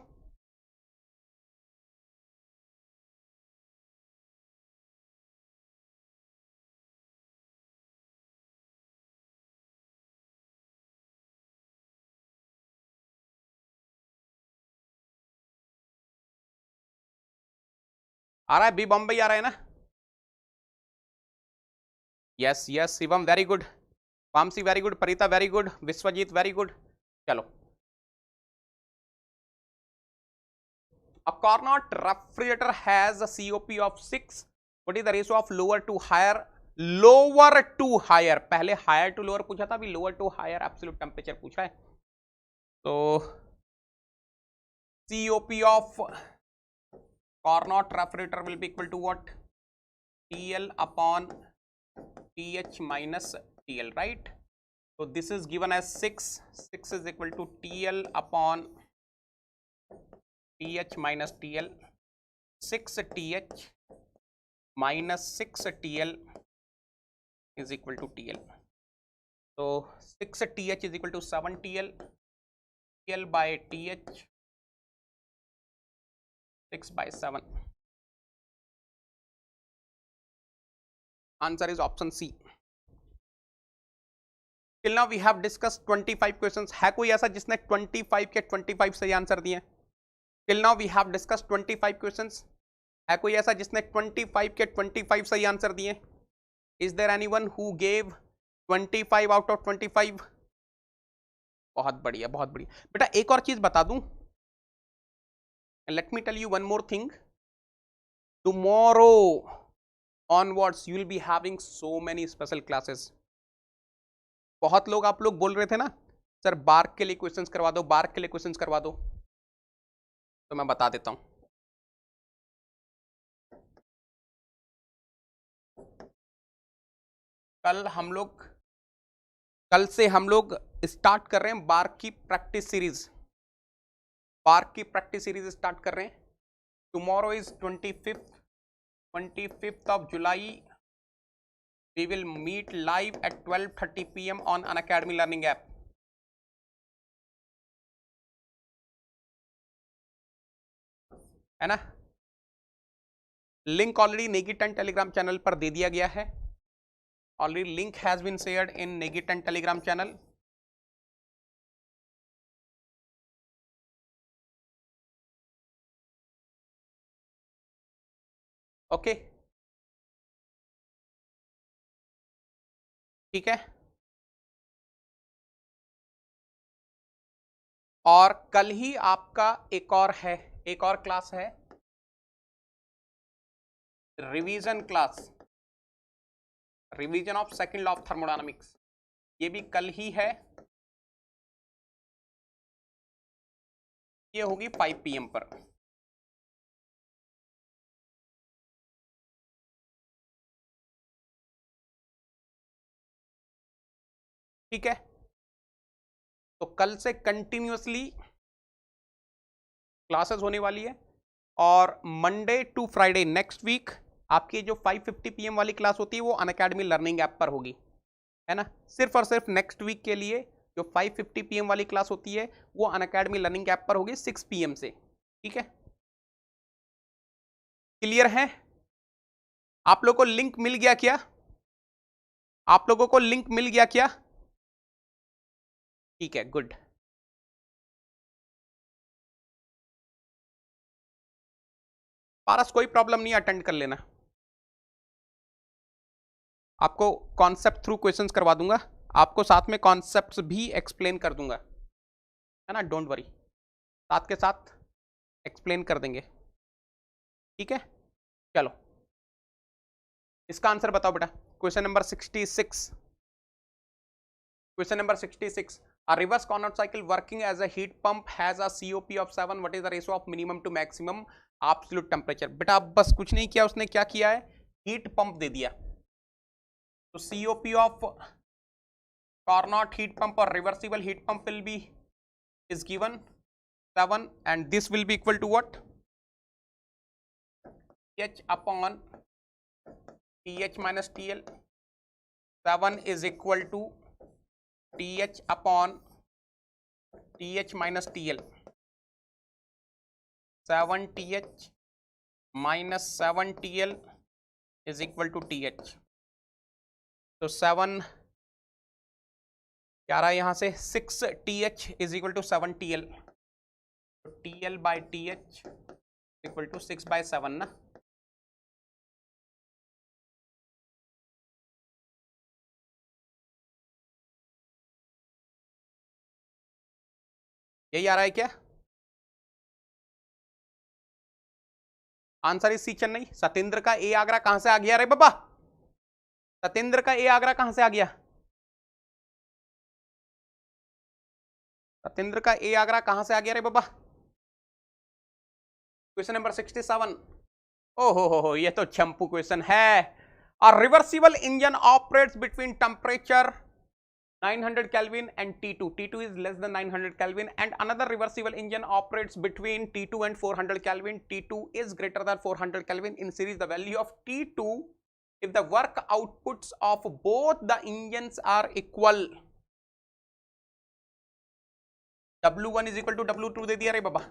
आ रहा है बी बॉम्बे, आ रहा है ना? Yes yes Shivam very good, Vamsi very good, Parita very good, Vishwajeet very good. चलो, a Carnot refrigerator has a COP of 6. What is the ratio of lower to higher? Lower to higher, पहले higher to lower पूछा था, अभी lower to higher absolute temperature पूछा है. तो COP of Carnot refrigerator will be equal to what? TL upon TH minus TL, right? So this is given as 6. 6 is equal to TL upon TH minus TL. 6 TH minus 6 TL is equal to TL. So 6 TH is equal to 7 TL. TL by TH 6 by 7. Answer is option C. Till now we have discussed 25 questions. है कोई ऐसा जिसने 25 के 25 सही answer दिए? Till now we have discussed 25 questions. है कोई ऐसा जिसने 25 के 25 सही आंसर दिए? Is there anyone who gave 25 out of 25? बहुत बढ़िया, बहुत बढ़िया बेटा। एक और चीज बता दूं, let me tell you one more thing. Tomorrow onwards you will be having so many special classes। बहुत लोग, आप लोग बोल रहे थे ना सर बार्क के लिए क्वेश्चंस करवा दो, बार्क के लिए क्वेश्चंस करवा दो, तो मैं बता देता हूं। कल से हम लोग स्टार्ट कर रहे हैं बार्क की प्रैक्टिस सीरीज। बार्क की प्रैक्टिस सीरीज स्टार्ट कर रहे हैं। Tomorrow is 25th of July। We will meet live at 12:30 PM on Unacademy Learning app। है ना? Link already Negi 10 Telegram channel पर दे दिया गया है। Already link has been shared in Negi 10 Telegram channel. Okay, ठीक है। और कल ही आपका एक और क्लास है, revision class, revision of second law of thermodynamics. ये भी कल ही है, ये होगी 5 PM पर। ठीक है, तो कल से कंटिन्यूअसली क्लासेस होने वाली है। और Monday to Friday next week आपकी जो 5:50 PM वाली क्लास होती है वो अनअकैडमी लर्निंग ऐप पर होगी, है ना? सिर्फ और सिर्फ नेक्स्ट वीक के लिए जो 5:50 PM वाली क्लास होती है वो अनअकैडमी लर्निंग ऐप पर होगी 6 PM से। ठीक है, क्लियर है? आप लोगों को लिंक मिल गया क्या? आप लोगों को लिंक मिल गया क्या? ठीक है, गुड। पारस कोई प्रॉब्लम नहीं, अटेंड कर लेना। आपको कॉन्सेप्ट थ्रू क्वेश्चंस करवा दूंगा, आपको साथ में कॉन्सेप्ट्स भी एक्सप्लेन कर दूंगा, है ना? डोंट वरी, साथ के साथ एक्सप्लेन कर देंगे। ठीक है, चलो इसका आंसर बताओ बेटा। Question number 66। Question number 66, a reverse Carnot cycle working as a heat pump has a COP of 7। what is the ratio of minimum to maximum absolute temperature? बेटा अब बस कुछ नहीं किया, उसने क्या किया है, हीट पंप दे दिया। तो COP of Carnot heat pump or reversible heat pump will be is given 7 and this will be equal to what? H upon TH minus TL। 7 is equal to TH upon TH minus TL। 7 TH minus 7 TL is equal to TH। तो 7 क्या रहा है यहां से, 6 TH is equal to 7 TL। तो TL by TH equal to 6 by 7 ना। यही आ रहा है क्या? Answer is C Chennai. Satyendra का ए आगरा कहां से आ गया रे बाबा? सत्येंद्र का ए आगरा कहां से आ गया? सत्येंद्र का ए आगरा कहां से आ गया रे बाबा? Question number 67। ओ हो, ये तो चंपू क्वेश्चन है। A reversible engine operates between temperature 900 Kelvin and T2. T2 is less than 900 Kelvin and another reversible engine operates between T2 and 400 Kelvin. T2 is greater than 400 Kelvin. In series, the value of T2 if the work outputs of both the engines are equal. W1 is equal to W2 दे दिया रे बाबा।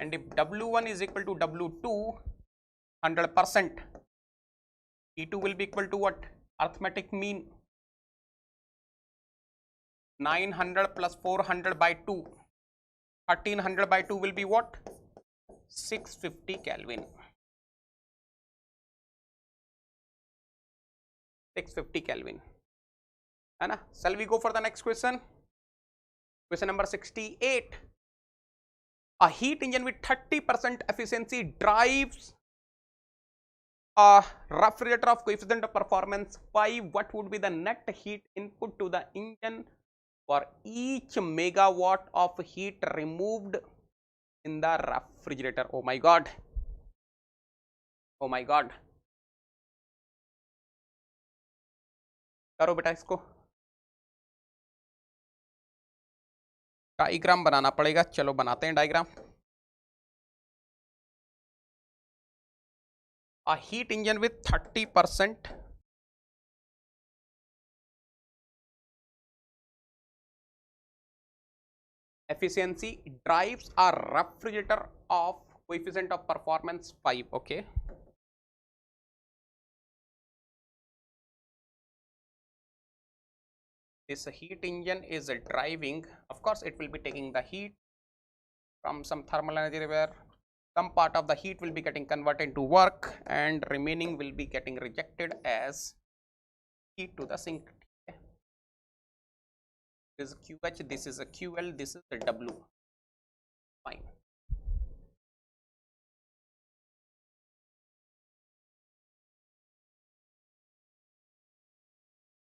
And if W1 is equal to W2 100%, T2 will be equal to what? Arithmetic mean 900 plus 400 by 2. 1300 by 2 will be what? 650 Kelvin. 650 Kelvin. है ना? Shall we go for the next question? Question number 68. A heat engine with 30% efficiency drives a refrigerator of coefficient of performance 5. What would be the net heat input to the engine for each megawatt of heat removed in the refrigerator? Oh my god. Oh my god. करो बेटा इसको, diagram बनाना पड़ेगा. चलो बनाते हैं diagram. A heat engine with 30% efficiency drives a refrigerator of coefficient of performance 5. Okay. This heat engine is driving, of course it will be taking the heat from some thermal energy where some part of the heat will be getting converted into work and remaining will be getting rejected as heat to the sink. Okay. This is QH, this is a QL, this is a W. Fine.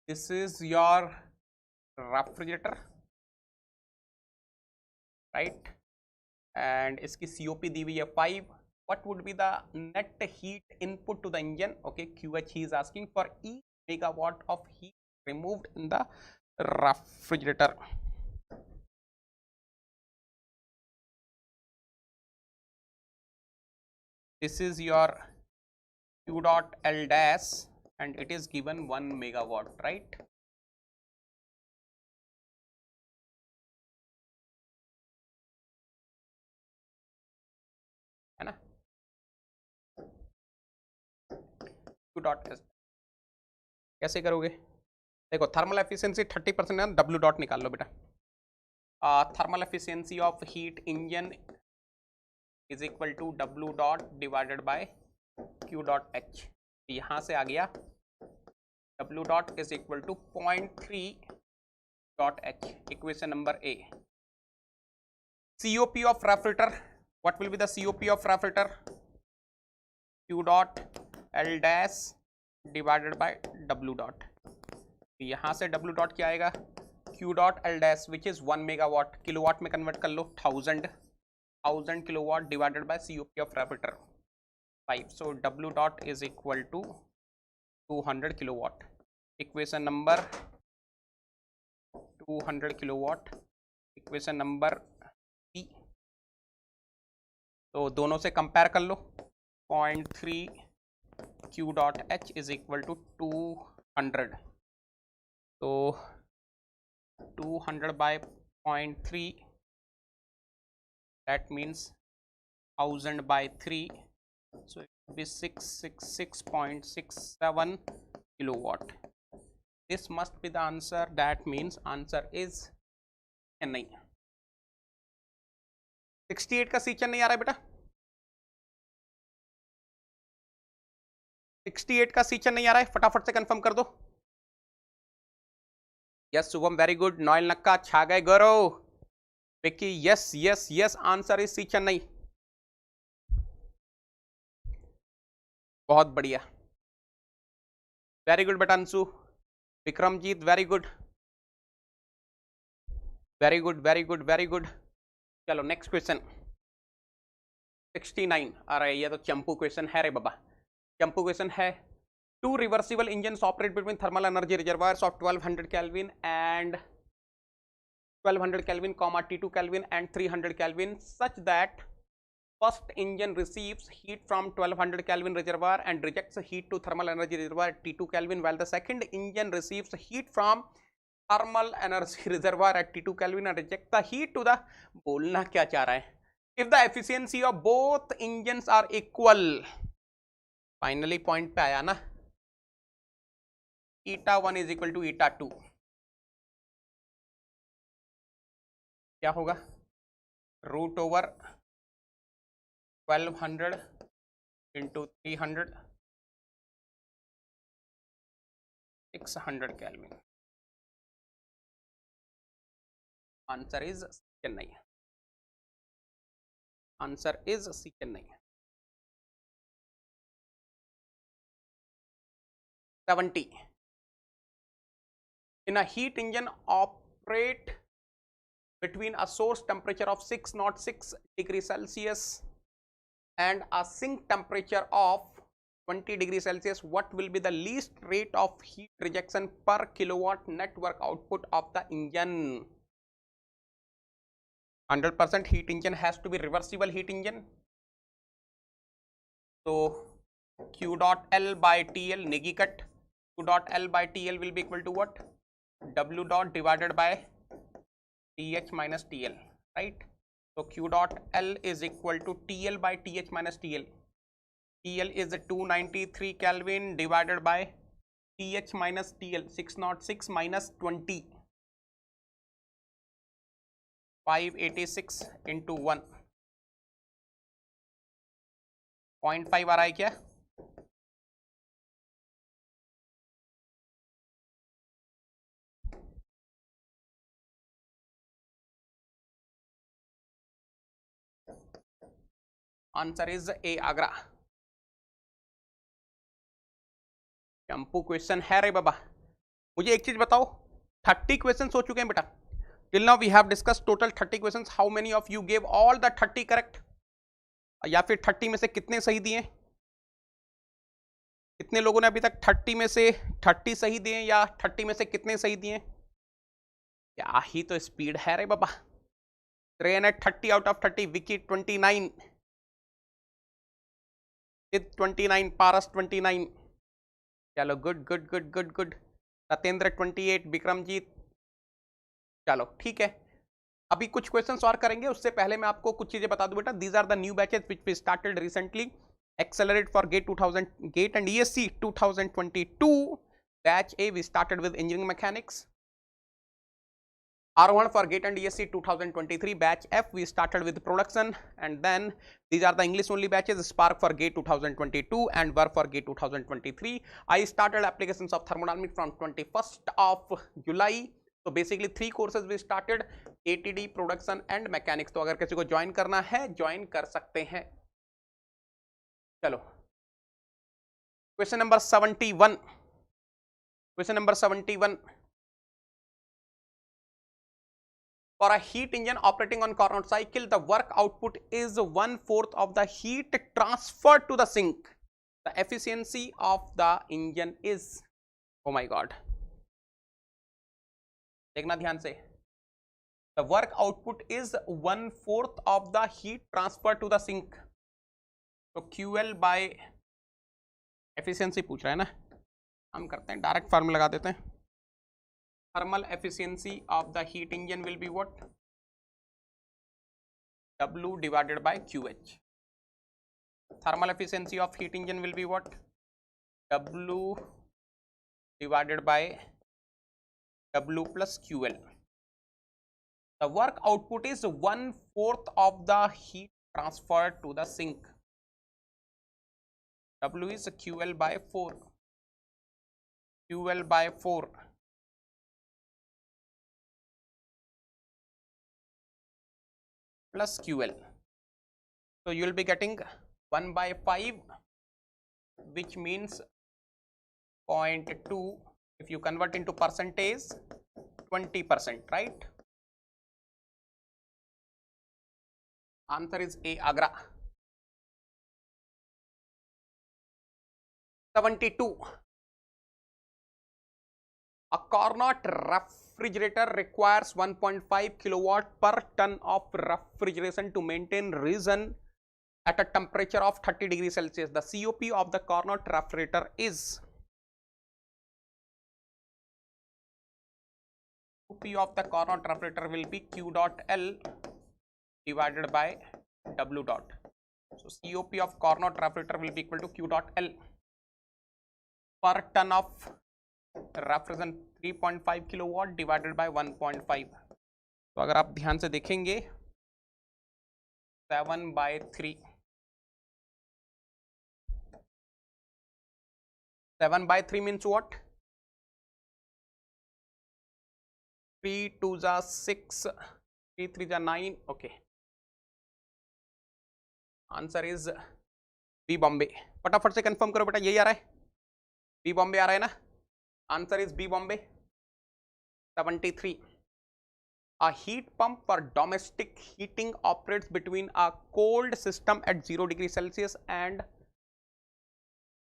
This is your refrigerator, right? And इसकी COP दी हुई है 5. What would be the net heat input to the engine? Okay, QH he is asking for each megawatt of heat removed in the refrigerator. This is your Q dot L dash and it is given 1 megawatt, right? है ना? Q dot S कैसे करोगे? देखो thermal efficiency 30% है, W dot निकाल लो बेटा. Thermal efficiency of heat engine is equal to W dot divided by Q dot H. यहाँ से आ गया W dot is equal to 0.3 dot H. Equation number A. COP of refrigerator. What will be the COP of refrigerator? Q dot L dash divided by W dot. यहाँ से W dot क्या आएगा? Q dot L dash which is 1 megawatt. Kilowatt में convert कर लो 1000 kilowatt divided by COP of refrigerator 5. So W dot is equal to 200 kilowatt. Equation number 200 kilowatt. Equation number B. तो दोनों से compare कर लो. 0.3 Q dot H is equal to 200. तो 200 by 0.3 that means 1000 by 3, so it will be 666.67 kilowatt. This must be the answer. That means answer is नहीं. 68 का सीचन नहीं आ रहा है बेटा. 68 का सीचन नहीं आ रहा है, फटाफट से कंफर्म कर दो. Yes Shubham very good. नॉयल नक्का छा गए. Gaurav Vicky yes yes yes. Answer is सीचन नहीं. बहुत बढ़िया. वेरी गुड बेटा Anshu. Vikramjeet very good very good very good very good. चलो नेक्स्ट क्वेश्चन 69 आ रहा है. ये तो चंपू क्वेश्चन है रे बाबा. चंपू क्वेश्चन है. Two reversible engine operate between thermal energy reservoirs of 1200 Kelvin and 1200 Kelvin, T2 Kelvin and 300 Kelvin such that first engine receives heat from 1200 Kelvin reservoir and rejects heat to thermal energy reservoir at T2 Kelvin, while the second engine receives heat from thermal energy reservoir at T2 Kelvin and rejects the heat to the. बोलना क्या चाह रहा है? If the efficiency of both engines are equal. Finally point पे आया ना. eta 1 is equal to eta 2, क्या होगा? Root over 1200 into 300 600 Kelvin. Answer is Chennai, answer is C Chennai. 70 in a heat engine operate between a source temperature of 606 degrees Celsius and a sink temperature of 20 degrees Celsius, what will be the least rate of heat rejection per kilowatt net work output of the engine? 100% heat engine has to be reversible heat engine, so Q dot L by TL negi cut, Q dot L by TL will be equal to what? W dot divided by TH minus TL, right? So Q dot L is equal to TL by TH minus TL. TL is 293 Kelvin divided by TH minus TL, 606 minus 20, 586 into 1, 0.5 आ रहा है क्या? Answer is a Agra. Champu question है रे बाबा। मुझे एक चीज बताओ, 30 question हो चुके हैं बेटा। Till now we have discuss total 30 questions. How many of you gave all the 30 correct? या फिर 30 में से कितने सही दिए? कितने लोगों ने अभी तक 30 में से 30 सही दिए, या 30 में से कितने सही दिए? क्या ही तो स्पीड है रे बाबा। 330 आउट ऑफ 30, विकी 29 with 29, पारस 29, चलो good good good good good. Satyendra 28, Vikramjit, चलो ठीक है। अभी कुछ क्वेश्चंस और करेंगे, उससे पहले मैं आपको कुछ चीजें बता दूं बेटा। These are the new batches which we started recently. Accelerate for GATE 2000, GATE and ESC 2022 batch A we started with engineering mechanics. R1 for GATE and ESC 2023 batch F we started with production, and then these are the English only batches. Spark for GATE 2022 and Verve for GATE 2023. I started applications of thermodynamics from 21st of July. So basically 3 courses we started, ATD, production and mechanics. तो अगर किसी को join करना है join कर सकते हैं। चलो question number 71, question number 71। For a heat engine operating on Carnot cycle, the work output is 1/4 of the heat transferred to the sink. The efficiency of the engine is, oh my god, देखना ध्यान से। The work output is 1/4 of the heat transferred to the sink. तो QL by efficiency पूछ रहा है ना, हम करते हैं डायरेक्ट फार्मूला लगा देते हैं। Thermal efficiency of the heat engine will be what? W divided by QH. Thermal efficiency of heat engine will be what? W divided by W plus QL. The work output is 1/4 of the heat transferred to the sink. W is QL by 4. QL by 4. Plus QL. So you will be getting 1 by 5, which means 0.2. If you convert into percentage, 20%, right? Answer is A, Agra. 72. A Carnot refrigerator requires 1.5 kilowatt per ton of refrigeration to maintain reason at a temperature of 30 degrees Celsius. The COP of the Carnot refrigerator is, COP of the Carnot refrigerator will be Q dot L divided by W dot. So COP of Carnot refrigerator will be equal to Q dot L per ton of refrigeration 3.5 kilowatt divided by 1.5, तो अगर आप ध्यान से देखेंगे 7/3, 7/3 means what? 3 2 जा 6, 3 3 जा 9. Okay, answer is B Bombay. फटाफट से कंफर्म करो बेटा, यही आ रहा है, बी बॉम्बे आ रहा है ना? Answer is B Bombay. 73. A heat pump for domestic heating operates between a cold system at 0 degrees Celsius and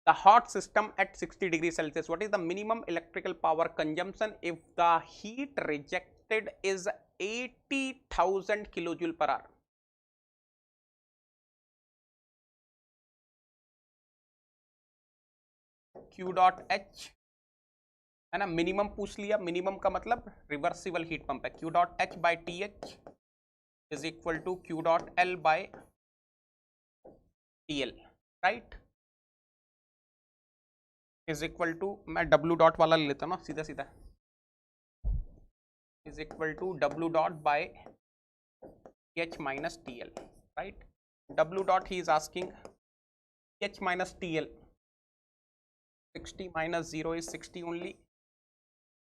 the hot system at 60 degrees Celsius. What is the minimum electrical power consumption if the heat rejected is 80,000 kilojoule per hour? Q dot H है ना, minimum पूछ लिया. Minimum का मतलब reversible heat pump है. Q dot H by TH is equal to Q dot L by TL, right? Is equal to, मैं W dot वाला ले लेता हूँ ना सीधा सीधा, is equal to W dot by H minus TL, right? W dot he is asking H minus TL. 60 minus 0 is 60 only.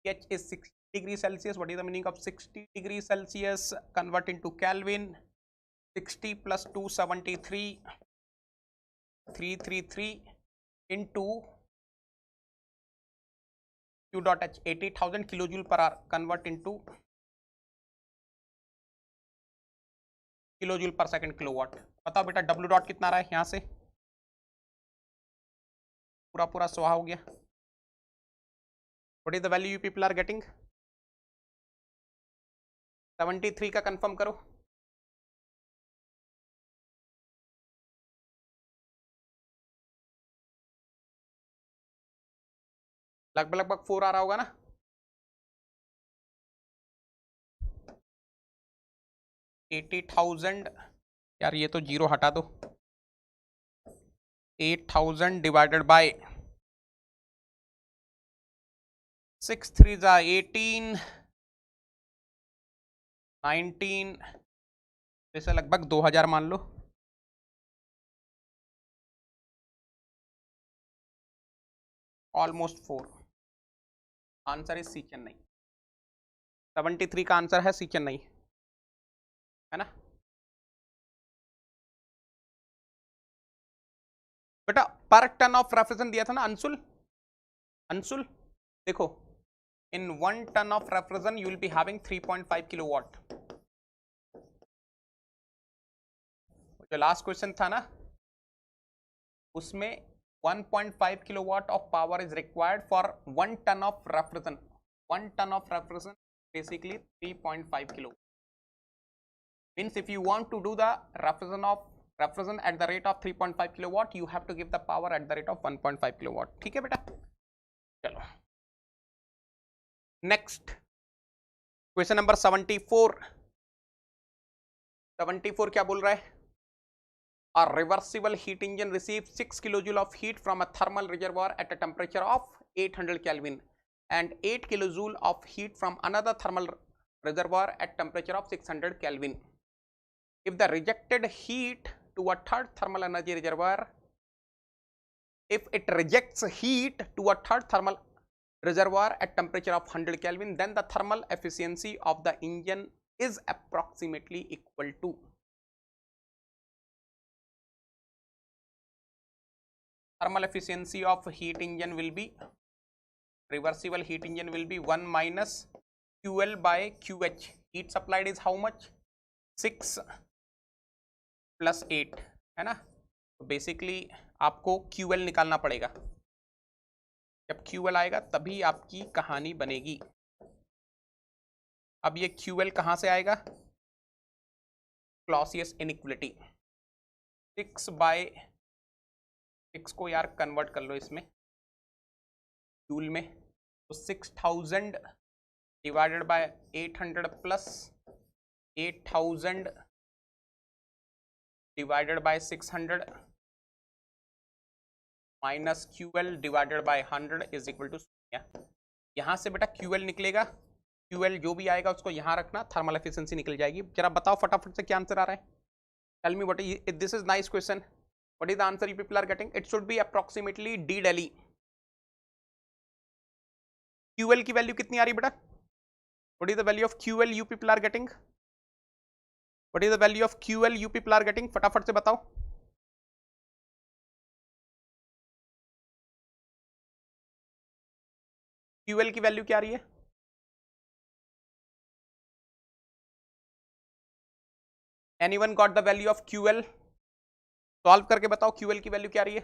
H is 60 degrees Celsius. What is the meaning of 60 degrees Celsius? Convert into Kelvin. 60 plus 273, 333 into Q dot H, 80,000 kilojoule per hour. Convert into kilojoule पर second kilowatt. बताओ बेटा W dot कितना रहा है यहाँ से? पूरा पूरा स्वाहा हो गया. What is the value you people are getting? 73 का कंफर्म करो. लगभग लगभग 4 आ रहा होगा ना? $80,000, यार ये तो जीरो हटा दो. 8,000 डिवाइडेड बाय 6 3 जा 18, 19, जैसे लगभग 2000 मान लो. Almost 4. Answer is C Chennai. 73 का आंसर है सी चेन्नई, है ना बेटा? पर टन ऑफ रेफ्रिजरेशन दिया था ना अंशुल. अंशुल देखो, इन 1 ton of refrigerant you will be having 3.5 kilowatt. जो लास्ट क्वेश्चन था ना उसमें 1.5 kilowatt of power is required for 1 ton of refrigerant. 1 ton of refrigerant basically 3.5 kilowatt. Means if you want to do the refrigerant at the rate of 3.5 kilowatt, you have to give the power at the rate of 1.5 kilowatt. ठीक है बेटा? चलो next question number 74. 74 क्या बोल रहा है? A reversible heat engine receives 6 kilojoule of heat from a thermal reservoir at a temperature of 800 Kelvin and 8 kilojoule of heat from another thermal reservoir at temperature of 600 Kelvin. If the rejected heat to a third thermal energy reservoir, if it rejects heat to a third thermal reservoir at temperature of 100 Kelvin, then the thermal efficiency of the engine is approximately equal to. Thermal efficiency of heat engine will be, reversible heat engine will be 1 minus QL by QH. Heat supplied is how much? 6 plus 8, है ना? तो basically आपको QL निकालना पड़ेगा. जब QL आएगा तभी आपकी कहानी बनेगी. अब ये QL कहाँ से आएगा? Clausius inequality. 6 by 6 को यार कन्वर्ट कर लो इसमें जूल में, तो 6000 divided by 800 plus 8000 divided by 600 minus QL divided by 100 is equal to 0. यहाँ से बेटा QL निकलेगा, QL जो भी आएगा उसको यहाँ रखना, थर्मल एफिशिएंसी निकल जाएगी। जरा बताओ फटाफट से क्या आंसर आ रहा है। Tell me what is this, is nice question. What is the answer you people are getting? It should be approximately D Delhi। QL की वैल्यू कितनी आ रही बेटा? What is the value of QL you people are getting? What is the value of QL you people are getting? फटाफट से बताओ। QL की value क्या आ रही है? Anyone got the value of QL? Solve करके बताओ QL की वैल्यू क्या आ रही है।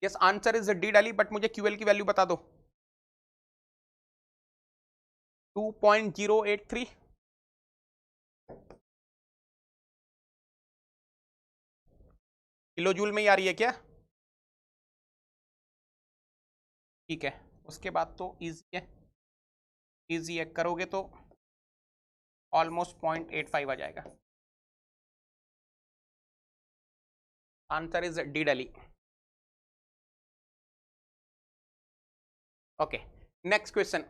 Yes, answer is D Delhi, but मुझे QL की वैल्यू बता दो। 2.083। किलो जूल में ही आ रही है क्या? ठीक है, उसके बाद तो इजी है, इजी है, करोगे तो ऑलमोस्ट 0.85 आ जाएगा। Answer is D Delhi। Okay, next question.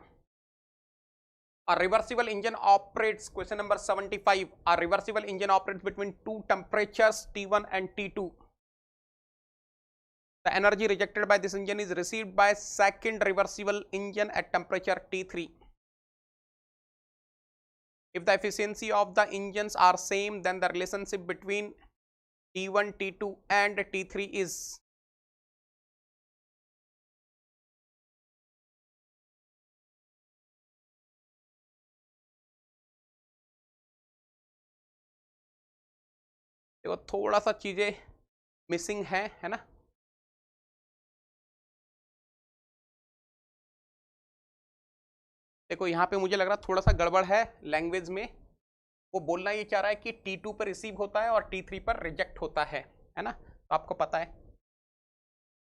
A reversible engine operates, question number 75. A reversible engine operates between two temperatures T1 and T2. The energy rejected by this engine is received by second reversible engine at temperature T3. If the efficiency of the engines are same, then the relationship between T1, T2 and T3 is. देखो थोड़ा सा चीजें missing है ना। देखो यहाँ पे मुझे लग रहा थोड़ा सा गड़बड़ है लैंग्वेज में। वो बोलना ये चाह रहा है कि T2 पर रिसीव होता है और T3 पर रिजेक्ट होता है ना। तो आपको पता है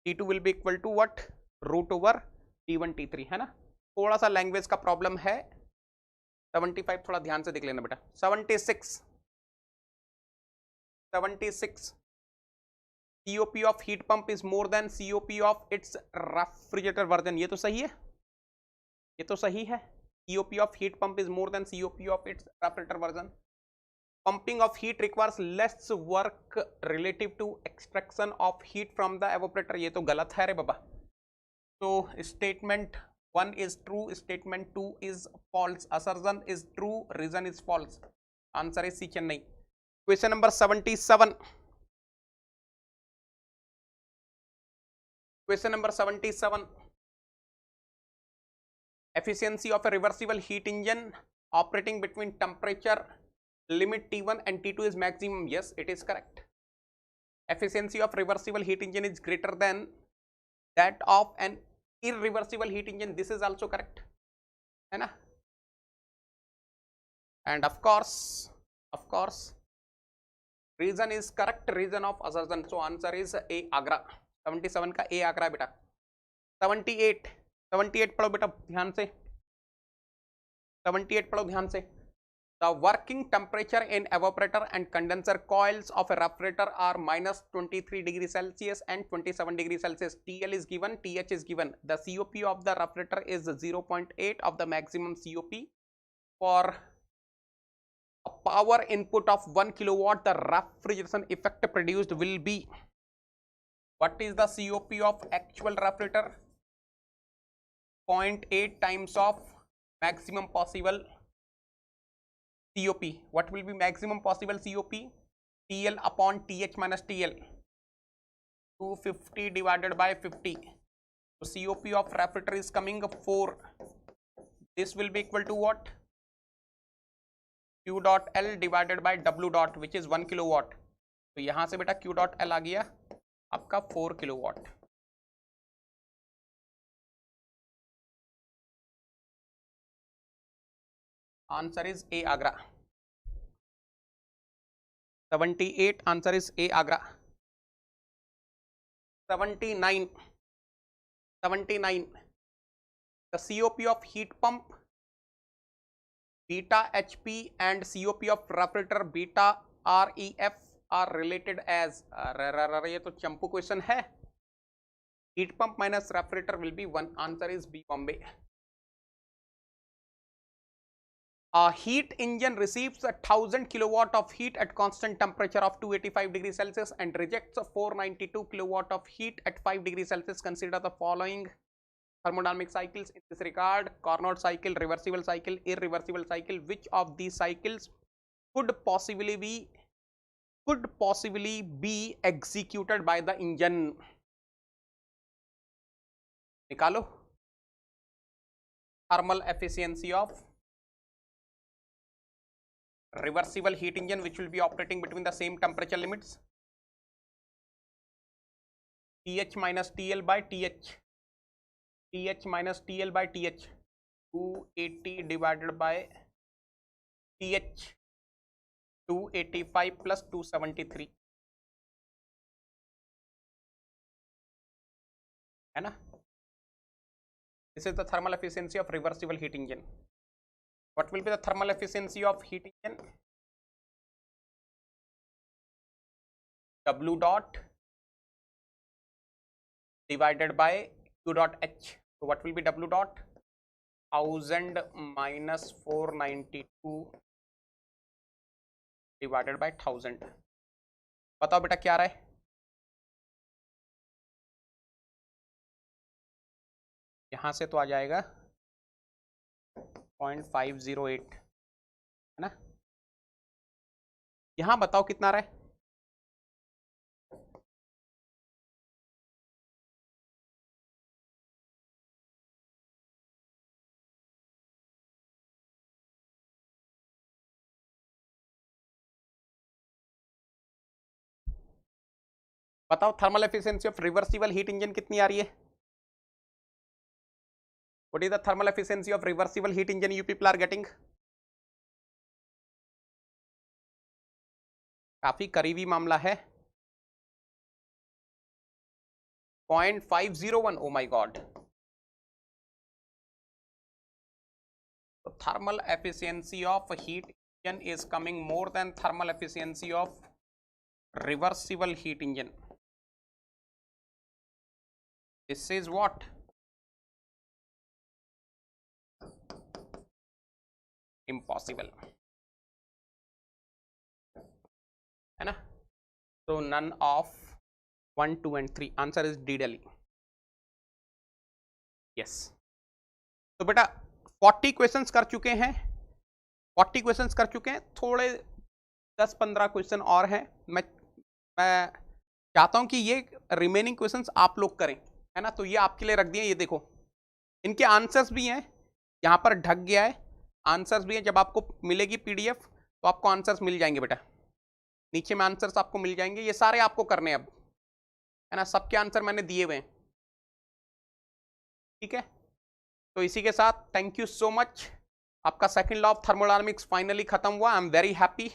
T2 will be equal to what, root over T1 T3, है ना। थोड़ा सा लैंग्वेज का प्रॉब्लम है। 75 थोड़ा ध्यान से देख लेना बेटा। 76 COP of heat pump is more than COP of its refrigerator version. ये तो सही है, ये तो सही है। COP of heat pump is more than COP of its evaporator version. Pumping of heat requires less work relative to extraction of heat from the evaporator. ये तो गलत है रे बाबा। तो statement 1 is true, statement 2 is false. Assertion is true, reason is false. Answer is C Chennai. Question number 77. Question number 77. Efficiency of a reversible heat engine operating between temperature limit T1 and T2 is maximum. Yes, it is correct. Efficiency of reversible heat engine is greater than that of an irreversible heat engine. This is also correct, है ना। And of course, reason is correct, reason of assertion. So answer is A Agra. 77 का A Agra बेटा। 78 पढ़ो बेटा ध्यान से। 78 पढ़ो ध्यान से। The working temperature in evaporator and condenser coils of a refrigerator are minus 23 degrees Celsius and 27 degrees Celsius. TL is given, TH is given. The COP of the refrigerator is 0.8 of the maximum COP. For a power input of 1 kilowatt, the refrigeration effect produced will be. What is the COP of actual refrigerator? 0.8 times of maximum possible COP. What will be maximum possible COP? TL upon TH minus TL. 250 divided by 50. So COP of refrigerator is coming 4. This will be equal to what? Q dot L divided by W dot, which is 1 kilowatt. तो यहाँ से बेटा Q dot L आ गया आपका 4 kilowatt. Answer is A Agra. 78 answer is A Agra. 79 the COP of heat pump beta HP and COP of refrigerator beta REF are related as ये तो चंपू question है। heat pump minus refrigerator will be 1. Answer is B Bombay. A heat engine receives 1000 kilowatt of heat at constant temperature of 285 degrees Celsius and rejects 492 kilowatt of heat at 5 degrees Celsius. Consider the following thermodynamic cycles in this regard: Carnot cycle, reversible cycle, irreversible cycle. Which of these cycles could possibly be executed by the engine? निकालो. Thermal efficiency of reversible heat engine which will be operating between the same temperature limits. TH minus TL by TH. TH minus TL by TH. 280 divided by TH. 285 plus 273 है ना. This is the thermal efficiency of reversible heat engine. What will be the thermal efficiency of heat engine? W dot divided by Q dot H. So what will be W dot? 1000 minus 492 divided by 1000. बताओ बेटा क्या आ रहा है? यहां से तो आ जाएगा 0.508 है ना. यहां बताओ कितना आ रहा है? बताओ thermal efficiency of reversible heat engine कितनी आ रही है? What is the thermal efficiency of reversible heat engine you people are getting? काफी करीबी मामला है. 0.501. Oh my god. So thermal efficiency of heat engine is coming more than thermal efficiency of reversible heat engine. This is what? Impossible है ना. So none of 1, 2 and 3. Answer is D Delhi. Yes. तो बेटा 40 questions कर चुके हैं. 40 questions कर चुके हैं. थोड़े 10-15 क्वेश्चन और हैं. मैं चाहता हूं कि ये रिमेनिंग क्वेश्चंस आप लोग करें है ना. तो ये आपके लिए रख दिए. ये देखो इनके आंसर्स भी हैं. यहां पर ढक गया है. आंसर्स भी हैं. जब आपको मिलेगी पीडीएफ तो आपको आंसर्स मिल जाएंगे बेटा. नीचे में आंसर्स आपको मिल जाएंगे. ये सारे आपको करने हैं अब है ना. सबके आंसर मैंने दिए हुए हैं. ठीक है. तो इसी के साथ थैंक यू सो मच. आपका second law of thermodynamics finally खत्म हुआ. I am very happy.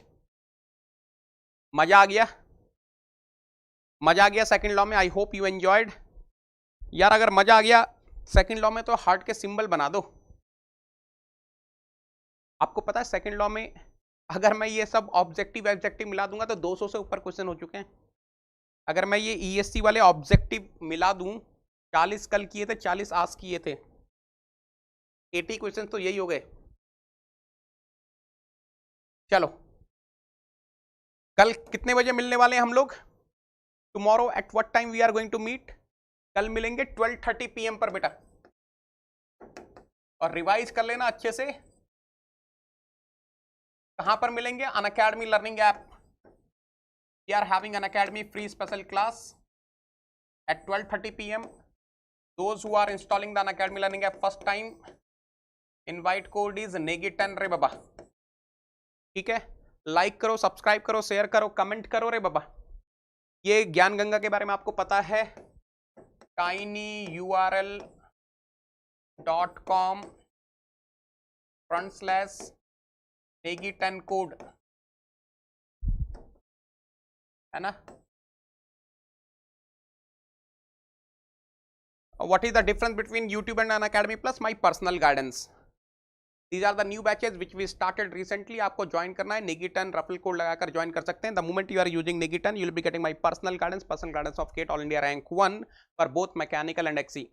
मजा आ गया. मजा आ गया सेकंड लॉ में. I hope you enjoyed. यार अगर मजा आ गया सेकंड लॉ में तो हार्ट के सिंबल बना दो. आपको पता है सेकंड लॉ में अगर मैं ये सब ऑब्जेक्टिव एब्जेक्टिव मिला दूंगा तो 200 से ऊपर क्वेश्चन हो चुके हैं. अगर मैं ये ईएससी वाले ऑब्जेक्टिव मिला दूं 40 कल किए थे, 40 आज किए थे, 80 क्वेश्चन तो यही हो गए. चलो कल कितने बजे मिलने वाले हैं हम लोग? Tomorrow at what time we are going to meet? कल मिलेंगे 12:30 PM पर बेटा. और रिवाइज कर लेना अच्छे से. कहां पर मिलेंगे? Unacademy learning app. We are having Unacademy free special class at 12:30 PM. Those who are installing the Unacademy learning app first time, invite code is नेगी10 रे बाबा. ठीक है. लाइक करो, सब्सक्राइब करो, शेयर करो, कमेंट करो रे बाबा. ये ज्ञान गंगा के बारे में आपको पता है. tinyurl.com/नेगी10 कोड है ना. What is the difference between YouTube and Unacademy Plus? My personal guidance. These are the new batches which we started recently. आपको ज्वाइन करना है. नेगी10 रेफरल कोड लगाकर ज्वाइन कर सकते हैं. The moment you are using नेगी10, you will be getting my personal guidance of GATE All India Rank 1 for both mechanical and XE.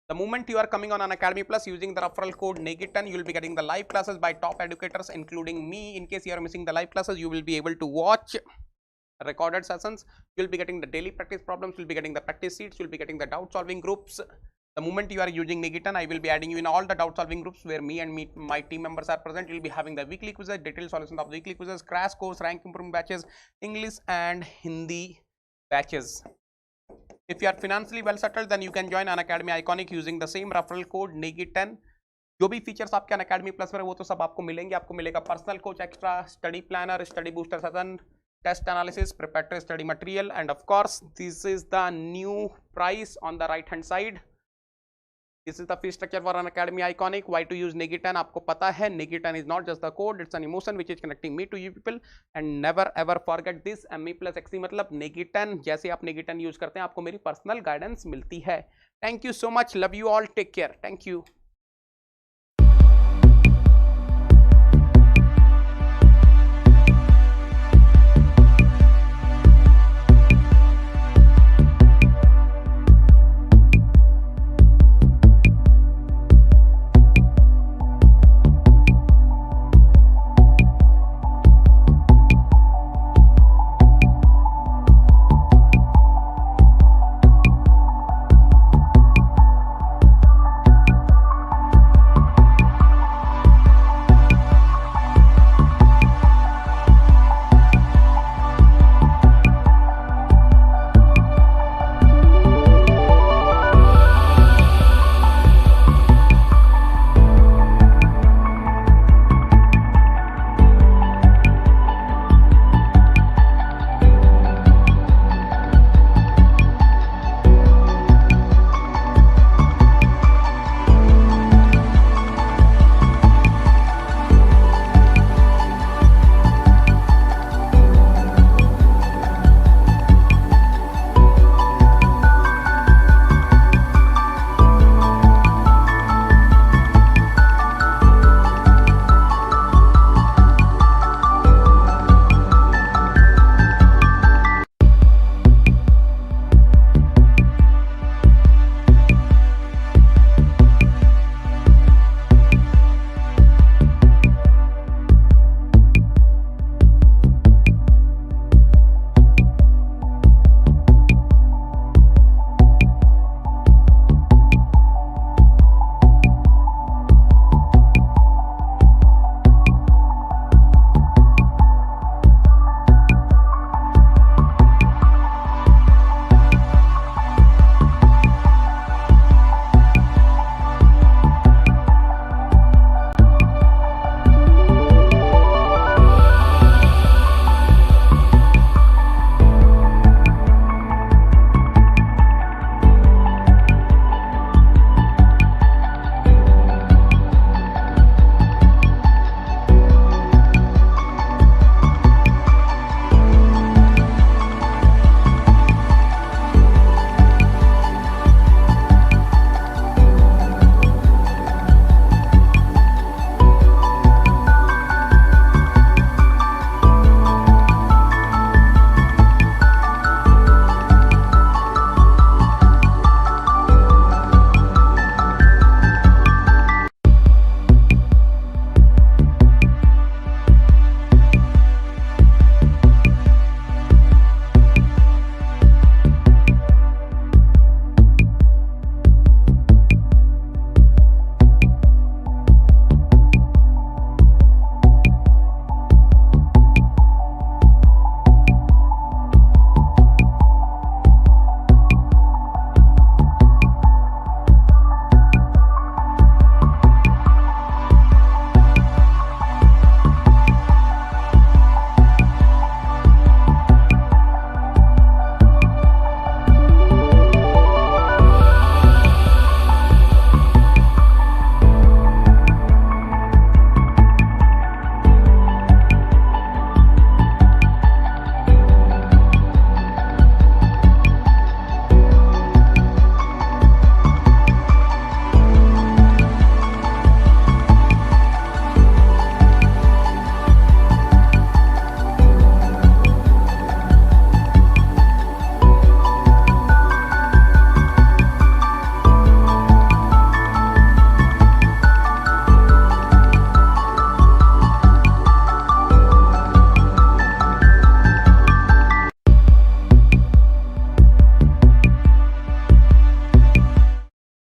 The moment you are coming on Unacademy Plus using the referral code NEGITAN, you will be getting the live classes by top educators, including me. In case you are missing the live classes, you will be able to watch recorded sessions. You will be getting the daily practice problems. You will be getting the practice sheets. You will be getting the doubt solving groups. The moment you are using NEGITAN, I will be adding you in all the doubt solving groups where me and my team members are present. You will be having the weekly quizzes, detailed solutions of the weekly quizzes, crash course, rank improvement batches, English and Hindi batches. If you are financially well settled, then you can join Unacademy Iconic using the same referral code NEGITAN. जो भी features आपके Unacademy Plus में वो तो सब आपको मिलेंगे. आपको मिलेगा personal coach extra, study planner, study booster session, test analysis, preparatory study material, and of course this is the new price on the right hand side. This is the fee structure for Unacademy Iconic. Why to use NEGITAN? आपको पता है NEGITAN is not just the code, it's an emotion which is connecting me to you people. And never ever forget this, ME plus XE मतलब NEGITAN. जैसे आप NEGITAN use करते हैं आपको मेरी पर्सनल गाइडेंस मिलती है. Thank you so much. Love you all. Take care. Thank you.